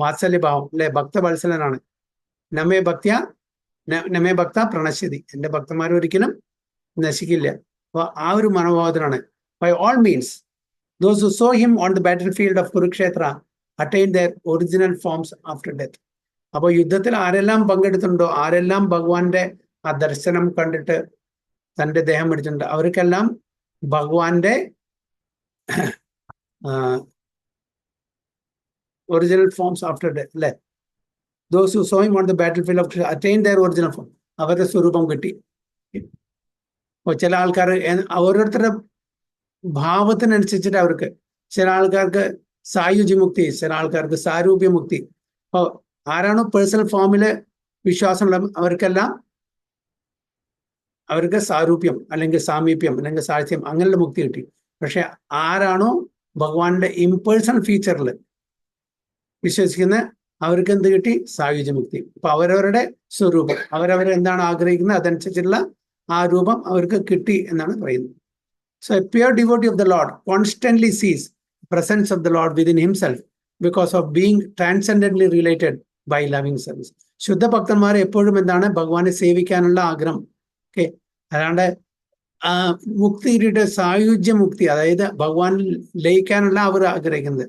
Speaker 2: വാത്സല്യഭാവം അല്ലെ, ഭക്തവത്സലനാണ്. നമേ ഭക്ത പ്രണശ്യതി, എൻ്റെ ഭക്തന്മാർ ഒരിക്കലും നശിക്കില്ല. അപ്പൊ ആ ഒരു മനോഭാവത്തിലാണ്. By all means, those who saw him on the battlefield of Kurukshetra attained their original forms after death. അപ്പോൾ യുദ്ധത്തിൽ ആരെല്ലാം പങ്കെടുത്തിട്ടുണ്ടോ, ആരെല്ലാം ഭഗവാന്റെ ആ ദർശനം കണ്ടിട്ട് തൻ്റെ ദേഹം പിടിച്ചിട്ടുണ്ട്, അവർക്കെല്ലാം ഭഗവാന്റെ ഒറിജിനൽ ഫോംസ് ആഫ്റ്റർ ഡെത്ത് അല്ലെ. Those who saw him on the battlefield of attained their original form, അവരുടെ സ്വരൂപം കിട്ടി. അപ്പോൾ ചില ആൾക്കാർ ഓരോരുത്തരുടെ ഭാവത്തിനനുസരിച്ചിട്ട് അവർക്ക്, ചില ആൾക്കാർക്ക് സായുജ്യമുക്തി, ചില ആൾക്കാർക്ക് സാരൂപ്യമുക്തി. അപ്പോൾ ആരാണോ പേഴ്സണൽ ഫോമില് വിശ്വാസമുള്ള അവർക്കെല്ലാം അവർക്ക് സാരൂപ്യം അല്ലെങ്കിൽ സാമീപ്യം അല്ലെങ്കിൽ സാഹിത്യം അങ്ങനെയുള്ള മുക്തി കിട്ടി. പക്ഷെ ആരാണോ ഭഗവാന്റെ ഇംപേഴ്സണൽ ഫീച്ചറിൽ വിശ്വസിക്കുന്ന അവർക്ക് എന്ത് കിട്ടി? സായുജ്യമുക്തി. അപ്പൊ അവരവരുടെ സ്വരൂപം, അവരവരെന്താണ് ആഗ്രഹിക്കുന്നത് അതനുസരിച്ചുള്ള ആ രൂപം അവർക്ക് കിട്ടി എന്നാണ് പറയുന്നത്. So a pure devotee of the Lord constantly sees the presence of the Lord within himself because of being transcendently related by loving service. ശുദ്ധ ഭക്തന്മാരെ എപ്പോഴും എന്താണ്? ഭഗവാനെ സേവിക്കാനുള്ള ആഗ്രഹം. ഓക്കെ, അല്ലാണ്ട് മുക്തി കിട്ടിയിട്ട് സായുജ്യ മുക്തി, അതായത് ഭഗവാനിൽ ലയിക്കാനുള്ള അവർ ആഗ്രഹിക്കുന്നത്.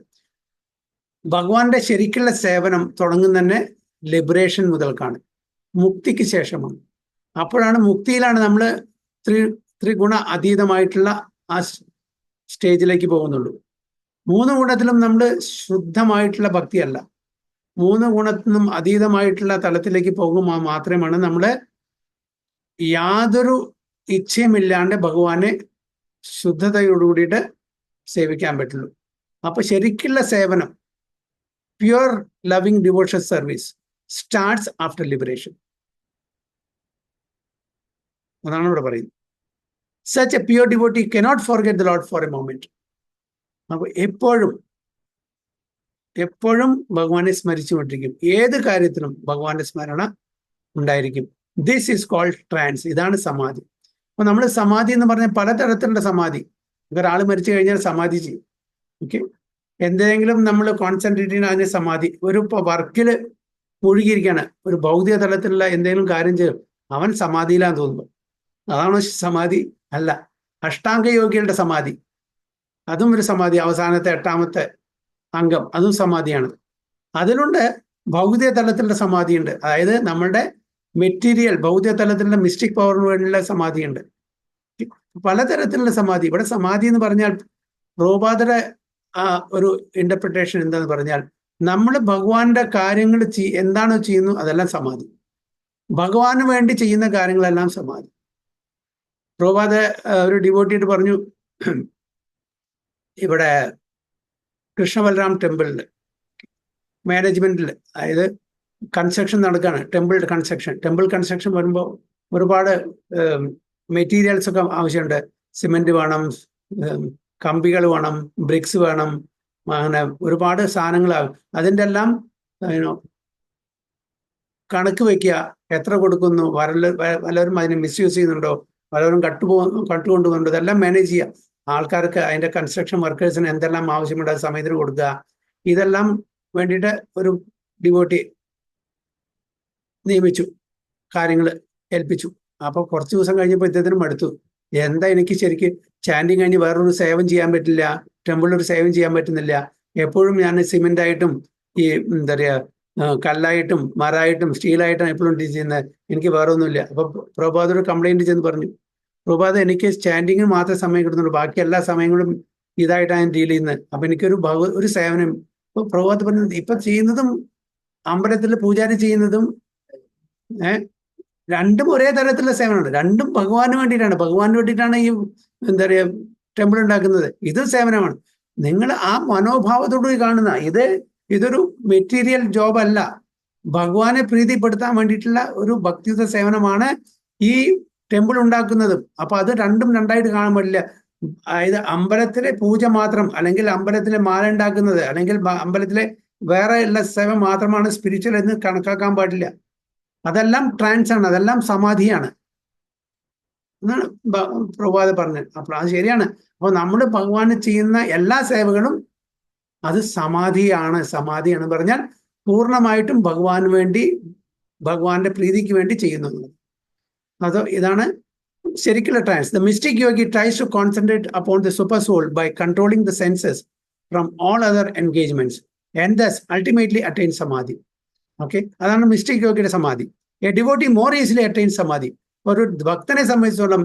Speaker 2: ഭഗവാന്റെ ശരിക്കുള്ള സേവനം തുടങ്ങുന്ന തന്നെ ലിബറേഷൻ മുതൽക്കാണ്, മുക്തിക്ക് ശേഷമാണ്. അപ്പോഴാണ് മുക്തിയിലാണ് നമ്മൾ ത്രിഗുണ അതീതമായിട്ടുള്ള ആ സ്റ്റേജിലേക്ക് പോകുന്നുള്ളൂ. 3 ഗുണത്തിലും നമ്മൾ ശുദ്ധമായിട്ടുള്ള ഭക്തിയല്ല, 3 ഗുണത്തിനും അതീതമായിട്ടുള്ള തലത്തിലേക്ക് പോകുമ്പോൾ മാത്രമാണ് നമ്മൾ യാതൊരു ഇച്ഛയുമില്ലാണ്ട് ഭഗവാനെ ശുദ്ധതയോടുകൂടിയിട്ട് സേവിക്കാൻ പറ്റുള്ളൂ. അപ്പൊ ശരിക്കുള്ള സേവനം, pure loving devotion service starts after liberation. അതാണ് ഇവിടെ പറയുന്നത്. Such a pure devotee cannot forget the Lord for a moment. അപ്പോൾ എപ്പോഴും ഭഗവാനെ സ്മരിച്ചുകൊണ്ടിരിക്കും. ഏത് കാര്യത്തിലും ഭഗവാന്റെ സ്മരണ ഉണ്ടായിരിക്കും. This is called trance. ഇതാണ് സമാധി. അപ്പൊ നമ്മൾ സമാധി എന്ന് പറഞ്ഞാൽ പലതരത്തിലുള്ള സമാധി. ഒരാൾ മരിച്ചു കഴിഞ്ഞാൽ സമാധി ചെയ്യും. ഓക്കെ, എന്തെങ്കിലും നമ്മൾ കോൺസെൻട്രേറ്റ് ചെയ്യുന്ന അതിന് സമാധി. ഒരു വർക്കില് മുഴുകിയിരിക്കുകയാണ്, ഒരു ഭൗതിക തലത്തിലുള്ള എന്തെങ്കിലും കാര്യം ചെയ്യും, അവൻ സമാധിയിലാന്ന് തോന്നുന്നു. അതാണോ സമാധി? അല്ല. അഷ്ടാംഗ യോഗികളുടെ സമാധി, അതും ഒരു സമാധി. അവസാനത്തെ 8ാമത്തെ അംഗം, അതും സമാധിയാണ്. അതിലുണ്ട് ഭൗതിക തലത്തിലുള്ള സമാധിയുണ്ട്, അതായത് നമ്മളുടെ മെറ്റീരിയൽ ഭൗതിക തലത്തിലുള്ള മിസ്റ്റിക് പവറിന് വേണ്ടിയുള്ള സമാധിയുണ്ട്. പലതരത്തിലുള്ള സമാധി. ഇവിടെ സമാധി എന്ന് പറഞ്ഞാൽ പ്രഭുപാദയുടെ ആ ഒരു ഇന്റർപ്രിട്ടേഷൻ എന്താന്ന് പറഞ്ഞാൽ, നമ്മൾ ഭഗവാന്റെ കാര്യങ്ങൾ എന്താണോ ചെയ്യുന്നു അതെല്ലാം സമാധി. ഭഗവാന് വേണ്ടി ചെയ്യുന്ന കാര്യങ്ങളെല്ലാം സമാധി. പ്രഭുപാദ ഒരു ഡിവോട്ടിയിട്ട് പറഞ്ഞു, ഇവിടെ കൃഷ്ണബലറാം ടെമ്പിളിൽ മാനേജ്മെന്റിൽ, അതായത് കൺസ്ട്രക്ഷൻ നടക്കുകയാണ്, ടെമ്പിൾ കൺസ്ട്രക്ഷൻ വരുമ്പോൾ ഒരുപാട് മെറ്റീരിയൽസ് ഒക്കെ ആവശ്യമുണ്ട്. സിമെന്റ് വേണം, കമ്പികൾ വേണം, ബ്രിക്സ് വേണം, അങ്ങനെ ഒരുപാട് സാധനങ്ങളാകും. അതിൻ്റെ എല്ലാം കണക്ക് വെക്കുക, എത്ര കൊടുക്കുന്നു, വല്ലവരും അതിനെ മിസ്യൂസ് ചെയ്യുന്നുണ്ടോ, വല്ലവരും കട്ടുകൊണ്ടുപോകുന്നുണ്ടോ, ഇതെല്ലാം മാനേജ് ചെയ്യുക. ആൾക്കാർക്ക് അതിന്റെ കൺസ്ട്രക്ഷൻ വർക്കേഴ്സിന് എന്തെല്ലാം ആവശ്യമുണ്ട് അത് സമയത്തിന് കൊടുക്കുക. ഇതെല്ലാം വേണ്ടിയിട്ട് ഒരു ഡിവോട്ടി നിയമിച്ചു, കാര്യങ്ങൾ ഏൽപ്പിച്ചു. അപ്പൊ കുറച്ച് ദിവസം കഴിഞ്ഞപ്പോൾ ഇദ്ദേഹത്തിന് മടുത്തു. എന്താ എനിക്ക് ശരിക്ക് ചാൻഡിങ് കഴിഞ്ഞ് വേറൊരു സേവം ചെയ്യാൻ പറ്റില്ല, ടെമ്പിളിൽ ഒരു സേവം ചെയ്യാൻ പറ്റുന്നില്ല, എപ്പോഴും ഞാൻ സിമെന്റ് ആയിട്ടും ഈ എന്താ പറയാ കല്ലായിട്ടും മരമായിട്ടും സ്റ്റീലായിട്ടും എപ്പോഴും ഡീൽ ചെയ്യുന്നത്, എനിക്ക് വേറെ ഒന്നുമില്ല. അപ്പൊ പ്രഭുപാദ ഒരു കംപ്ലൈന്റ് ചെന്ന് പറഞ്ഞു, പ്രഭുപാദ എനിക്ക് സ്റ്റാൻഡിങ്ങിന് മാത്രമേ സമയം കിട്ടുന്നുള്ളൂ, ബാക്കി എല്ലാ സമയങ്ങളും ഇതായിട്ടാണ് ഡീൽ ചെയ്യുന്നത്. അപ്പൊ എനിക്കൊരു ഒരു സേവനം. ഇപ്പൊ പ്രഭുപാദ പറഞ്ഞത് ഇപ്പൊ ചെയ്യുന്നതും അമ്പലത്തിൽ പൂജാരി ചെയ്യുന്നതും രണ്ടും ഒരേ തരത്തിലുള്ള സേവനമാണ്. രണ്ടും ഭഗവാന് വേണ്ടിയിട്ടാണ്. ഭഗവാന് വേണ്ടിയിട്ടാണ് ഈ എന്താ പറയാ ടെമ്പിൾ ഉണ്ടാക്കുന്നത്. ഇതും സേവനമാണ്. നിങ്ങൾ ആ മനോഭാവത്തോടുകൂടി കാണുന്ന ഇതൊരു മെറ്റീരിയൽ ജോബ് അല്ല, ഭഗവാനെ പ്രീതിപ്പെടുത്താൻ വേണ്ടിയിട്ടുള്ള ഒരു ഭക്തിയുത സേവനമാണ് ഈ ടെമ്പിൾ ഉണ്ടാക്കുന്നതും. അപ്പൊ അത് രണ്ടും രണ്ടായിട്ട് കാണാൻ പാടില്ല. അതായത് അമ്പലത്തിലെ പൂജ മാത്രം, അല്ലെങ്കിൽ അമ്പലത്തിലെ മാല ഉണ്ടാക്കുന്നത്, അല്ലെങ്കിൽ അമ്പലത്തിലെ വേറെ ഉള്ള സേവ മാത്രമാണ് സ്പിരിച്വൽ എന്ന് കണക്കാക്കാൻ പാടില്ല. അതെല്ലാം ട്രാൻസ് ആണ്, അതെല്ലാം സമാധിയാണ് എന്നാണ് പ്രഭുപാദ പറഞ്ഞത്. അപ്പോൾ അത് ശരിയാണ്. അപ്പോൾ നമ്മൾ ഭഗവാന് ചെയ്യുന്ന എല്ലാ സേവകളും അത് സമാധിയാണ് പറഞ്ഞാൽ പൂർണ്ണമായിട്ടും ഭഗവാന് വേണ്ടി, ഭഗവാന്റെ പ്രീതിക്ക് വേണ്ടി ചെയ്യുന്നു. അത് ഇതാണ് ശരിക്കുള്ള trance. The mystic yogi tries to concentrate upon the super soul by controlling the senses from all other engagements and thus ultimately attain samadhi. Okay, അതാണ് മിസ്റ്റിക് യോഗിയുടെ സമാധി. A devotee more easily attain samadhi. ഒരു ഭക്തനെ സംബന്ധിച്ചോളം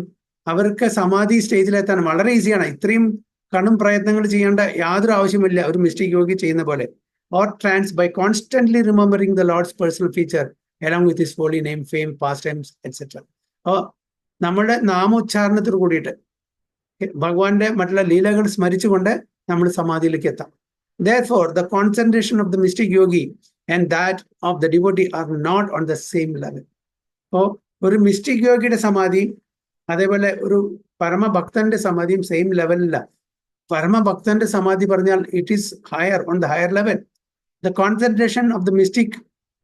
Speaker 2: അവർക്ക് സമാധി സ്റ്റേജിലെത്താൻ വളരെ ഈസിയാണ്. ഇത്രയും കടും പ്രയത്നങ്ങൾ ചെയ്യേണ്ട യാതൊരു ആവശ്യമില്ല ഒരു മിസ്റ്റിക് യോഗി ചെയ്യുന്ന പോലെ. Or trance by constantly remembering the lord's personal feature along with his holy name, fame, pastimes, etc. അപ്പോൾ നമ്മളുടെ നാമോച്ചാരണത്തോട് കൂടിയിട്ട് ഭഗവാന്റെ മറ്റുള്ള ലീലകൾ സ്മരിച്ചുകൊണ്ട് നമ്മൾ സമാധിയിലേക്ക് എത്താം. Therefore, the concentration of the mystic yogi and that of the devotee are not on the same level. അപ്പോൾ ഒരു മിസ്റ്റിക് യോഗിയുടെ സമാധി അതേപോലെ ഒരു പരമഭക്തന്റെ സമാധിയും സെയിം ലെവലില്ല. പരമഭക്തന്റെ സമാധി പറഞ്ഞാൽ it is higher, on the higher level. The concentration of the mystic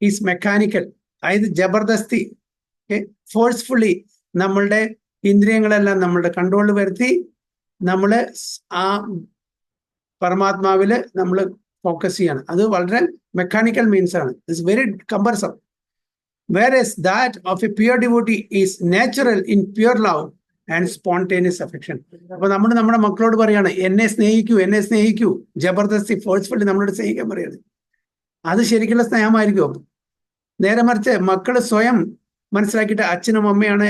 Speaker 2: is mechanical, അതായത് ജബർദസ്തി, forcefully നമ്മളുടെ ഇന്ദ്രിയങ്ങളെല്ലാം നമ്മളുടെ കൺട്രോളിൽ വരുത്തി നമ്മൾ ആ പരമാത്മാവില് നമ്മൾ ഫോക്കസ് ചെയ്യാണ്. അത് വളരെ മെക്കാനിക്കൽ മീൻസ് ആണ്. It's very cumbersome. Whereas that of a pure devotee is natural in pure love and spontaneous affection. അപ്പൊ നമ്മൾ നമ്മുടെ മക്കളോട് പറയാണ് എന്നെ സ്നേഹിക്കൂ, ജബർദസ്തി ഫോഴ്സ്ഫുള്ളി നമ്മളോട് സ്നേഹിക്കാൻ പറയാണ്. അത് ശരിക്കുള്ള സ്നേഹമായിരിക്കും. നേരെ മറിച്ച് മക്കള് സ്വയം മനസ്സിലാക്കിയിട്ട് അച്ഛനും അമ്മയാണ്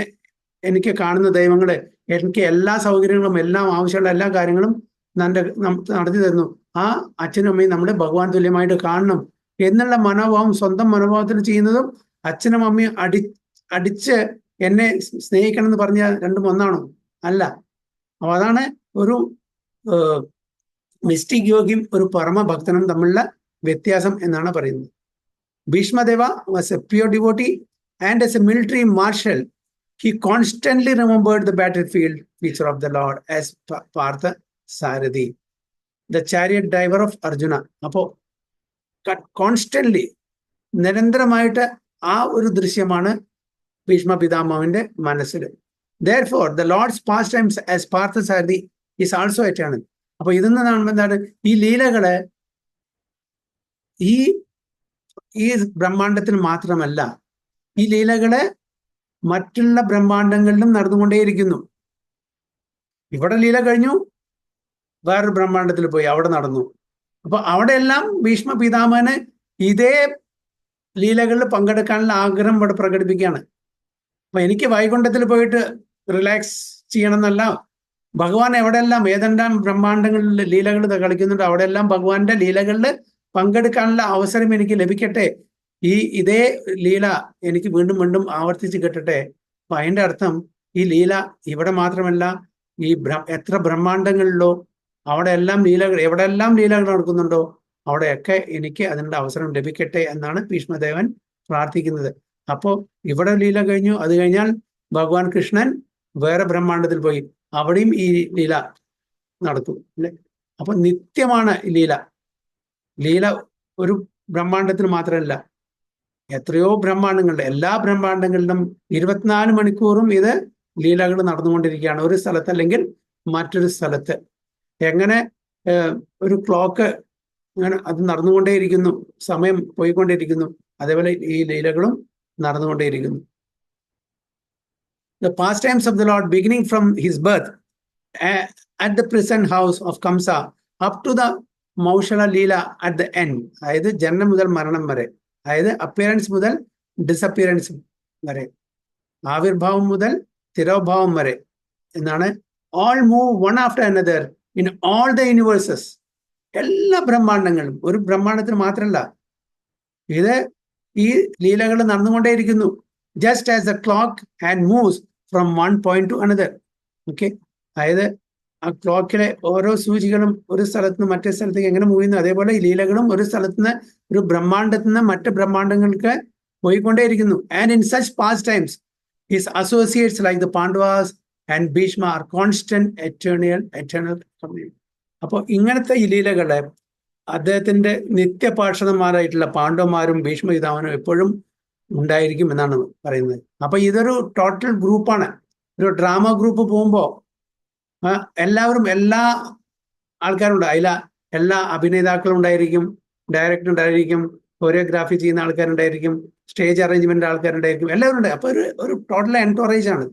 Speaker 2: എനിക്ക് കാണുന്ന ദൈവങ്ങള്, എനിക്ക് എല്ലാ സൗകര്യങ്ങളും എല്ലാം ആവശ്യമുള്ള എല്ലാ കാര്യങ്ങളും നടത്തി തരുന്നു, ആ അച്ഛനും അമ്മയും നമ്മളെ ഭഗവാൻ തുല്യമായിട്ട് കാണണം എന്നുള്ള മനോഭാവം, സ്വന്തം മനോഭാവത്തിൽ ചെയ്യുന്നതും അച്ഛനും അമ്മയും അടിച്ച് എന്നെ സ്നേഹിക്കണം എന്ന് പറഞ്ഞാൽ രണ്ടും ഒന്നാണോ? അല്ല. അപ്പൊ അതാണ് ഒരു മിസ്റ്റിക് യോഗിയും ഒരു പരമഭക്തനും തമ്മിലുള്ള വ്യത്യാസം എന്നാണ് പറയുന്നത്. ഭീഷ്മദേവ was a pure devotee and as a military marshal he constantly remembered the battlefield feature of the Lord as Partha Sarathi, the chariot driver of Arjuna. അപ്പോ കോൺസ്റ്റന്റ്ലി നിരന്തരമായിട്ട് ആ ഒരു ദൃശ്യമാണ് ഭീഷ്മ പിതാമഹന്റെ മനസ്സിൽ. Therefore, the Lord's pastimes as Parthasarathi is also eternal. അപ്പൊ ഇതെന്ന് എന്താണ്? ഈ ലീലകള് ഈ ബ്രഹ്മാണ്ടത്തിൽ മാത്രമല്ല, ഈ ലീലകള് മറ്റുള്ള ബ്രഹ്മാണ്ടങ്ങളിലും നടന്നുകൊണ്ടേയിരിക്കുന്നു. ഇവിടെ ലീല കഴിഞ്ഞു, വേറൊരു ബ്രഹ്മാണ്ടത്തിൽ പോയി അവിടെ നടന്നു. അപ്പൊ അവിടെയെല്ലാം ഭീഷ്മ പിതാമഹന് ഇതേ ലീലകളിൽ പങ്കെടുക്കാനുള്ള ആഗ്രഹം ഇവിടെ പ്രകടിപ്പിക്കുകയാണ്. അപ്പൊ എനിക്ക് വൈകുണ്ഠത്തിൽ പോയിട്ട് റിലാക്സ് ചെയ്യണം എന്നല്ല. ഭഗവാൻ എവിടെയെല്ലാം ഏതെല്ലാം ബ്രഹ്മാണ്ടങ്ങളിൽ ലീലകൾ കളിക്കുന്നുണ്ട് അവിടെയെല്ലാം ഭഗവാന്റെ ലീലകളിൽ പങ്കെടുക്കാനുള്ള അവസരം എനിക്ക് ലഭിക്കട്ടെ. ഇതേ ലീല എനിക്ക് വീണ്ടും വീണ്ടും ആവർത്തിച്ച് കിട്ടട്ടെ. അപ്പൊ അതിന്റെ അർത്ഥം ഈ ലീല ഇവിടെ മാത്രമല്ല, എത്ര ബ്രഹ്മാണ്ടങ്ങളിലോ അവിടെ എല്ലാം ലീലകൾ, എവിടെയെല്ലാം ലീലകൾ നടക്കുന്നുണ്ടോ അവിടെയൊക്കെ എനിക്ക് അതിനുള്ള അവസരം ലഭിക്കട്ടെ എന്നാണ് ഭീഷ്മദേവൻ പ്രാർത്ഥിക്കുന്നത്. അപ്പോ ഇവിടെ ലീല കഴിഞ്ഞു, അത് കഴിഞ്ഞാൽ ഭഗവാൻ കൃഷ്ണൻ വേറെ ബ്രഹ്മാണ്ടത്തിൽ പോയി, അവിടെയും ഈ ലീല നടക്കും അല്ലെ. അപ്പൊ നിത്യമാണ് ലീല ഒരു ബ്രഹ്മാണ്ടത്തിൽ മാത്രമല്ല, എത്രയോ ബ്രഹ്മാണ്ടങ്ങളുടെ എല്ലാ ബ്രഹ്മാണ്ടങ്ങളിലും 24 മണിക്കൂറും ഇത് ലീലകൾ നടന്നുകൊണ്ടിരിക്കുകയാണ്, ഒരു സ്ഥലത്ത് അല്ലെങ്കിൽ മറ്റൊരു സ്ഥലത്ത്. എങ്ങനെ ഒരു ക്ലോക്ക് അങ്ങനെ അത് നടന്നുകൊണ്ടേയിരിക്കുന്നു, സമയം പോയിക്കൊണ്ടേയിരിക്കുന്നു, അതേപോലെ ഈ ലീലകളും നടന്നുകൊണ്ടേയിരിക്കുന്നു. The pastimes of the Lord beginning from his birth at the present house of Kamsa up to the Maushala Leela at the end, അതായത് ജനനം മുതൽ മരണം വരെ, അതായത് അപ്പിയറൻസ് മുതൽ ഡിസപ്പിയറൻസ് വരെ, ആവിർഭാവം മുതൽ തിരോഭാവം വരെ എന്നാണ്. all move one after another in all the universes, എല്ലാ ബ്രഹ്മാണ്ടങ്ങളും, ഒരു ബ്രഹ്മാണ്ടത്തിന് മാത്രമല്ല, ഇത് ഈ ലീലകൾ നടന്നുകൊണ്ടേയിരിക്കുന്നു. just as the clock and moves from one point to another. Okay, അതായത് ആ ക്ലോക്കിലെ ഓരോ സൂചികളും ഒരു സ്ഥലത്ത് നിന്ന് മറ്റേ സ്ഥലത്തേക്ക് എങ്ങനെ മൂവ് ചെയ്യുന്നു, അതേപോലെ ഈ ലീലകളും ഒരു സ്ഥലത്ത് നിന്ന് ഒരു ബ്രഹ്മാണ്ടത്തിൽ നിന്ന് മറ്റ് ബ്രഹ്മാണ്ടങ്ങൾക്ക് പോയിക്കൊണ്ടേയിരിക്കുന്നു. and in such pastimes his associates like the Pandavas and Bhishma are constant eternal company. അപ്പോൾ ഇങ്ങനത്തെ ഈ ലീലകളെ അദ്ദേഹത്തിന്റെ നിത്യപാർഷദന്മാരായിട്ടുള്ള പാണ്ഡവന്മാരും ഭീഷ്മപിതാമനും എപ്പോഴും ഉണ്ടായിരിക്കും എന്നാണ് പറയുന്നത്. അപ്പൊ ഇതൊരു ടോട്ടൽ ഗ്രൂപ്പാണ്. ഒരു ഡ്രാമ ഗ്രൂപ്പ് പോകുമ്പോൾ എല്ലാവരും, എല്ലാ ആൾക്കാരും ഉണ്ട്. അതില എല്ലാ അഭിനേതാക്കളും ഉണ്ടായിരിക്കും, ഡയറക്ടർ ഉണ്ടായിരിക്കും, കൊറിയോഗ്രാഫി ചെയ്യുന്ന ആൾക്കാരുണ്ടായിരിക്കും, സ്റ്റേജ് അറേഞ്ച്മെന്റ് ആൾക്കാരുണ്ടായിരിക്കും, എല്ലാവരും ഉണ്ട്. അപ്പൊ ഒരു ടോട്ടൽ എൻകറേജ് ആണ്,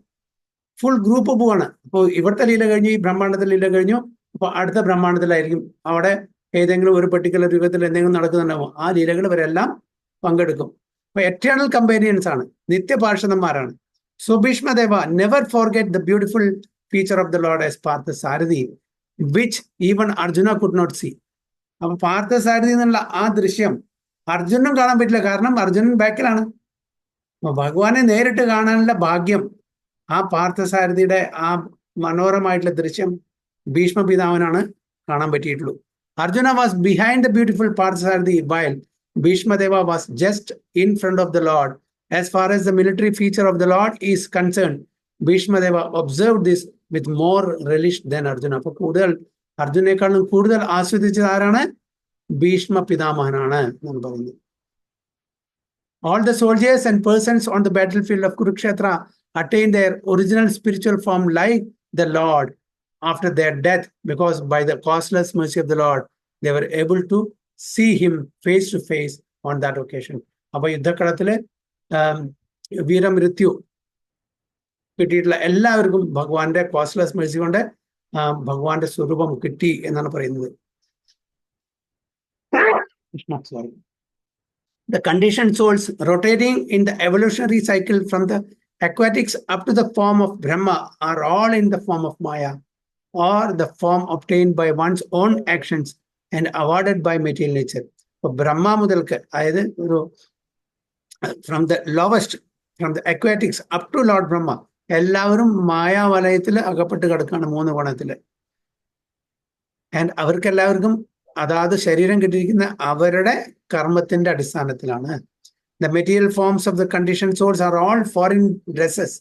Speaker 2: ഫുൾ ഗ്രൂപ്പ് പോവാണ്. അപ്പോൾ ഇവിടുത്തെ ലീല കഴിഞ്ഞു, ഈ ബ്രഹ്മാണ്ടത്തിലെ ലീല കഴിഞ്ഞു, അപ്പൊ അടുത്ത ബ്രഹ്മാണ്ടത്തിലായിരിക്കും, അവിടെ ഏതെങ്കിലും ഒരു പെർട്ടിക്കുലർ യുഗത്തിൽ എന്തെങ്കിലും നടക്കുന്നുണ്ടാവും, ആ ലീലകൾ ഇവരെല്ലാം പങ്കെടുക്കും. അപ്പൊ എറ്റേണൽ കമ്പാനിയൻസ് ആണ്, നിത്യപാർഷദന്മാരാണ്. So Bhishmadeva never forget the beautiful feature of the Lord as Parthasarathi which even Arjuna could not see. അപ്പൊ പാർത്ഥസാരഥി എന്നുള്ള ആ ദൃശ്യം അർജുനും കാണാൻ പറ്റില്ല, കാരണം അർജുനൻ ബാക്കിലാണ്. അപ്പൊ ഭഗവാനെ നേരിട്ട് കാണാനുള്ള ഭാഗ്യം ആ പാർത്ഥസാരഥിയുടെ ആ മനോഹരമായിട്ടുള്ള ദൃശ്യം ഭീഷ്മപിതാവിനാണ് കാണാൻ പറ്റിയിട്ടുള്ളൂ. Arjuna was behind the beautiful Parthasarathi while Bhishmadeva was just in front of the Lord. As far as the military feature of the Lord is concerned, Bhishmadeva observed this with more relish than Arjuna. അപ്പോൾ കൂടുതൽ അർജുനേക്കാളും കൂടുതൽ ആസ്വദിച്ചത് ആരാണ്? ഭീഷ്മ പിതാമഹനാണ് എന്ന് പറയുന്നത്. All the soldiers and persons on the battlefield of Kurukshetra attained their original spiritual form like the Lord after their death, because by the causeless mercy of the Lord they were able to see him face to face on that occasion. അപ്പൊ യുദ്ധക്കളത്തില് വീരമൃത്യു കിട്ടിയിട്ടുള്ള എല്ലാവർക്കും ഭഗവാന്റെ കോസ്ലെസ് Mercy കൊണ്ട് ഭഗവാന്റെ സ്വരൂപം കിട്ടി എന്നാണ് പറയുന്നത്. Sorry. The conditioned souls rotating in the evolutionary cycle from the aquatics up to the form of Brahma are all in the form of Maya, or the form obtained by one's own actions and awarded by material nature. So Brahma mudalka, അതായത് ഒരു from the lowest, from the aquatics up to Lord Brahma, എല്ലാവരും മായാവലയത്തിൽ അകപ്പെട്ട് കിടക്കാണ് 3 ഗുണത്തില്. And അവർക്ക് എല്ലാവർക്കും അതാത് ശരീരം കിട്ടിയിരിക്കുന്ന അവരുടെ കർമ്മത്തിന്റെ അടിസ്ഥാനത്തിലാണ്. The material forms of the conditioned souls are all foreign dresses,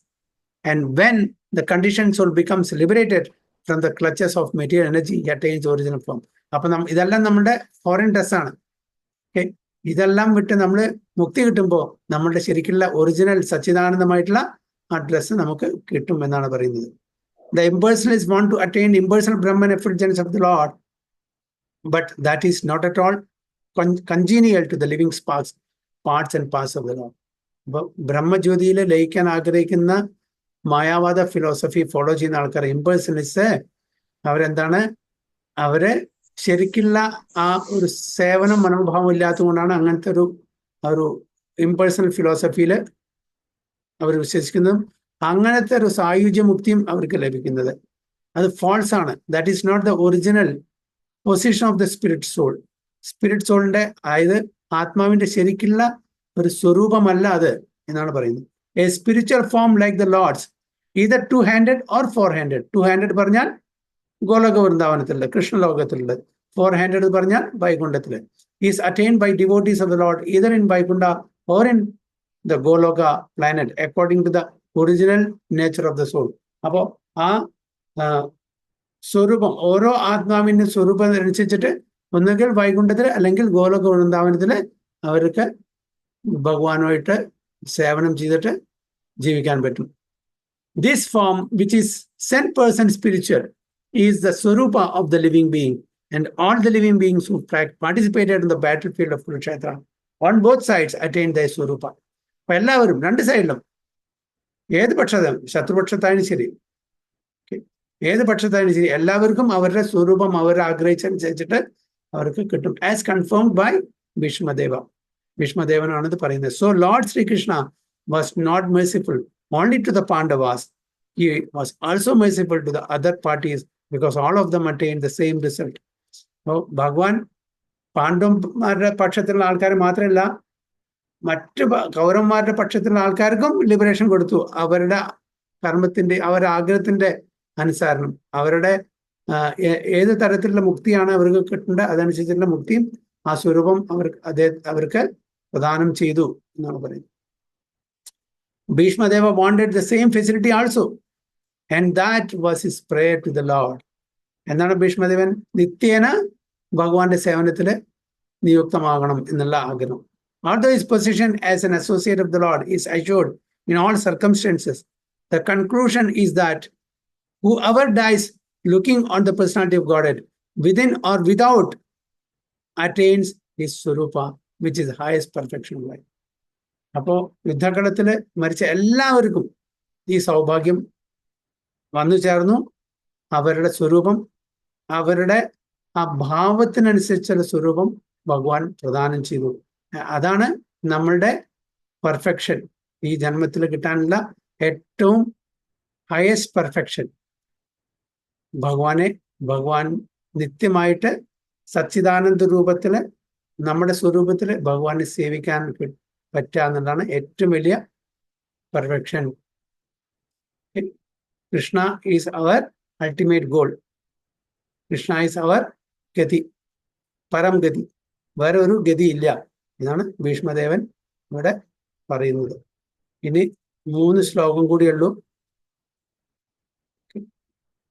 Speaker 2: and when the conditioned soul becomes liberated from the clutches of material energy, he attains the original form. അപ്പൊ ഇതെല്ലാം നമ്മുടെ ഫോറിൻ ഡ്രസ്സാണ്. ഓക്കെ, ഇതെല്ലാം വിട്ട് നമ്മൾ മുക്തി കിട്ടുമ്പോൾ നമ്മളുടെ ശരിക്കുള്ള ഒറിജിനൽ സച്ചിദാനന്ദമായിട്ടുള്ള ആ ഡ്രസ്സ് നമുക്ക് കിട്ടും എന്നാണ് പറയുന്നത്. The impersonalists want to attain impersonal Brahman effulgence of the Lord, but that is not at all congenial to the living sparks, parts and parts of the Lord. അപ്പൊ ബ്രഹ്മജ്യോതിയിൽ ലയിക്കാൻ ആഗ്രഹിക്കുന്ന മായാവാദ ഫിലോസഫി ഫോളോ ചെയ്യുന്ന ആൾക്കാർ ഇമ്പേഴ്സണലിസ്റ്റ്, അവരെന്താണ്, അവര് ശരിക്കുള്ള ആ ഒരു സേവന മനോഭാവം ഇല്ലാത്തതുകൊണ്ടാണ് അങ്ങനത്തെ ഒരു ഇമ്പേഴ്സണൽ ഫിലോസഫിയിൽ അവർ വിശ്വസിക്കുന്നതും അങ്ങനത്തെ ഒരു സായുജ്യ മുക്തിയും അവർക്ക് ലഭിക്കുന്നത്. അത് ഫോൾസ് ആണ്. That is not the original position of the spirit soul. Spirit സോളിന്റെ, അതായത് ആത്മാവിന്റെ ശരിക്കുള്ള ഒരു സ്വരൂപമല്ല അത് എന്നാണ് പറയുന്നത്. A spiritual form like the Lord's either 2-handed or 4-handed. 2-handed പറഞ്ഞാൽ ഗോലോക വൃന്ദാവനത്തിലുള്ള കൃഷ്ണലോകത്തിലുള്ളത്. 4-handed പറഞ്ഞാൽ വൈകുണ്ഠത്തില്. Is attained by devotees of the lord either in Vaikuntha or in the Goloka planet according to the original nature of the soul. അപ്പോൾ ആ സ്വരൂപം, ഓരോ ആത്മാവിന്റെ സ്വരൂപം അനുസരിച്ചിട്ട് ഒന്നുകിൽ വൈകുണ്ഠത്തിൽ അല്ലെങ്കിൽ ഗോലോക വൃന്ദാവനത്തിൽ അവർക്ക് ഭഗവാനുമായിട്ട് സേവനം ചെയ്തിട്ട് ജീവിക്കാൻ പറ്റും. This form, which is 100% spiritual, is the Swarupa of the living being, and all the living beings who participated in the battlefield of Kurukshetra on both sides attained their Swarupa. അപ്പോൾ എല്ലാവരും രണ്ട് സൈഡിലും, ഏത് പക്ഷത്തും, ശത്രുപക്ഷത്തായാലും ശരി, ഏത് പക്ഷത്തായാലും ശരി, എല്ലാവർക്കും അവരുടെ സ്വരൂപം അവർ ആഗ്രഹിച്ചനുസരിച്ചിട്ട് അവർക്ക് കിട്ടും. As confirmed by ഭീഷ്മദേവ. ഭീഷ്മദേവനാണ് ഇത് പറയുന്നത്. So Lord Sreekrishna was not merciful only to the Pandavas. He was also merciful to the other parties because all of them attained the same result. So ഭഗവാൻ പാണ്ഡവന്മാരുടെ പക്ഷത്തിലുള്ള ആൾക്കാർ മാത്രമല്ല, മറ്റ് കൗരവന്മാരുടെ പക്ഷത്തിലുള്ള ആൾക്കാർക്കും ലിബറേഷൻ കൊടുത്തു. അവരുടെ കർമ്മത്തിന്റെ, അവരുടെ ആഗ്രഹത്തിന്റെ അനുസരണം, അവരുടെ ഏത് തരത്തിലുള്ള മുക്തിയാണ് അവർക്ക് കിട്ടേണ്ടത് അതനുസരിച്ചുള്ള മുക്തിയും ആ സ്വരൂപം അവർക്ക് പ്രദാനം ചെയ്തു എന്നാണ് പറയുന്നത്. Bhishmadeva wanted the same facility also, and that was his prayer to the Lord. എന്താണ് ഭീഷ്മദേവൻ നിത്യേന ഭഗവാന്റെ സേവനത്തിൽ നിയുക്തമാകണം എന്നുള്ള ആഗ്രഹം. Although his position as an associate of the Lord is assured in all circumstances, the conclusion is that whoever dies looking on the personality of Godhead, within or without, attains his Swarupa, which is the highest perfection of life. അപ്പോ യുദ്ധകളത്തില് മരിച്ച എല്ലാവർക്കും ഈ സൗഭാഗ്യം വന്നു ചേർന്നു. അവരുടെ സ്വരൂപം, അവരുടെ ആ ഭാവത്തിനനുസരിച്ചുള്ള സ്വരൂപം ഭഗവാൻ പ്രദാനം ചെയ്തു. അതാണ് നമ്മളുടെ പെർഫെക്ഷൻ. ഈ ജന്മത്തിൽ കിട്ടാനുള്ള ഏറ്റവും ഹയസ്റ്റ് പെർഫെക്ഷൻ. ഭഗവാൻ നിത്യമായിട്ട് സച്ചിദാനന്ദ രൂപത്തില് നമ്മുടെ സ്വരൂപത്തില് ഭഗവാനെ സേവിക്കാൻ പറ്റുക എന്നുള്ളതാണ് ഏറ്റവും വലിയ perfection. Krishna is our ultimate goal. Krishna is our ഗതി, പരം ഗതി. വേറെ ഒരു ഗതി ഇല്ല. ഇതാണ് ഭീഷ്മദേവൻ ഇവിടെ പറയുന്നത്. ഇനി 3 ശ്ലോകം കൂടിയുള്ളൂ.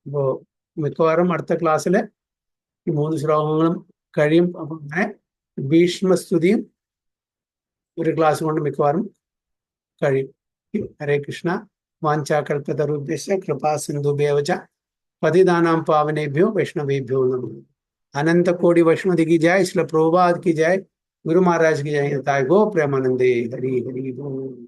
Speaker 2: അപ്പോ മിക്കവാറും അടുത്ത ക്ലാസ്സില് ഈ 3 ശ്ലോകങ്ങളും കഴിയും. അപ്പൊ അങ്ങനെ ഭീഷ്മസ്തുതിയും ഒരു ക്ലാസ് കൊണ്ട് മിക്കവാറും കഴിയും. ഹരേ കൃഷ്ണ. വാഞ്ചാകൽപതരുഭ്യശ്ച കൃപാ സിന്ധുഭ്യവച പതിതാനാം പാവനേഭ്യോ വൈഷ്ണവേഭ്യോ നമഃ. अनंत कोटि वैष्णव की जय. श्रील प्रभुपाद की जय. गुरु महाराज की जय. ताय गो प्रेमानंदे. हरि हरि बोल.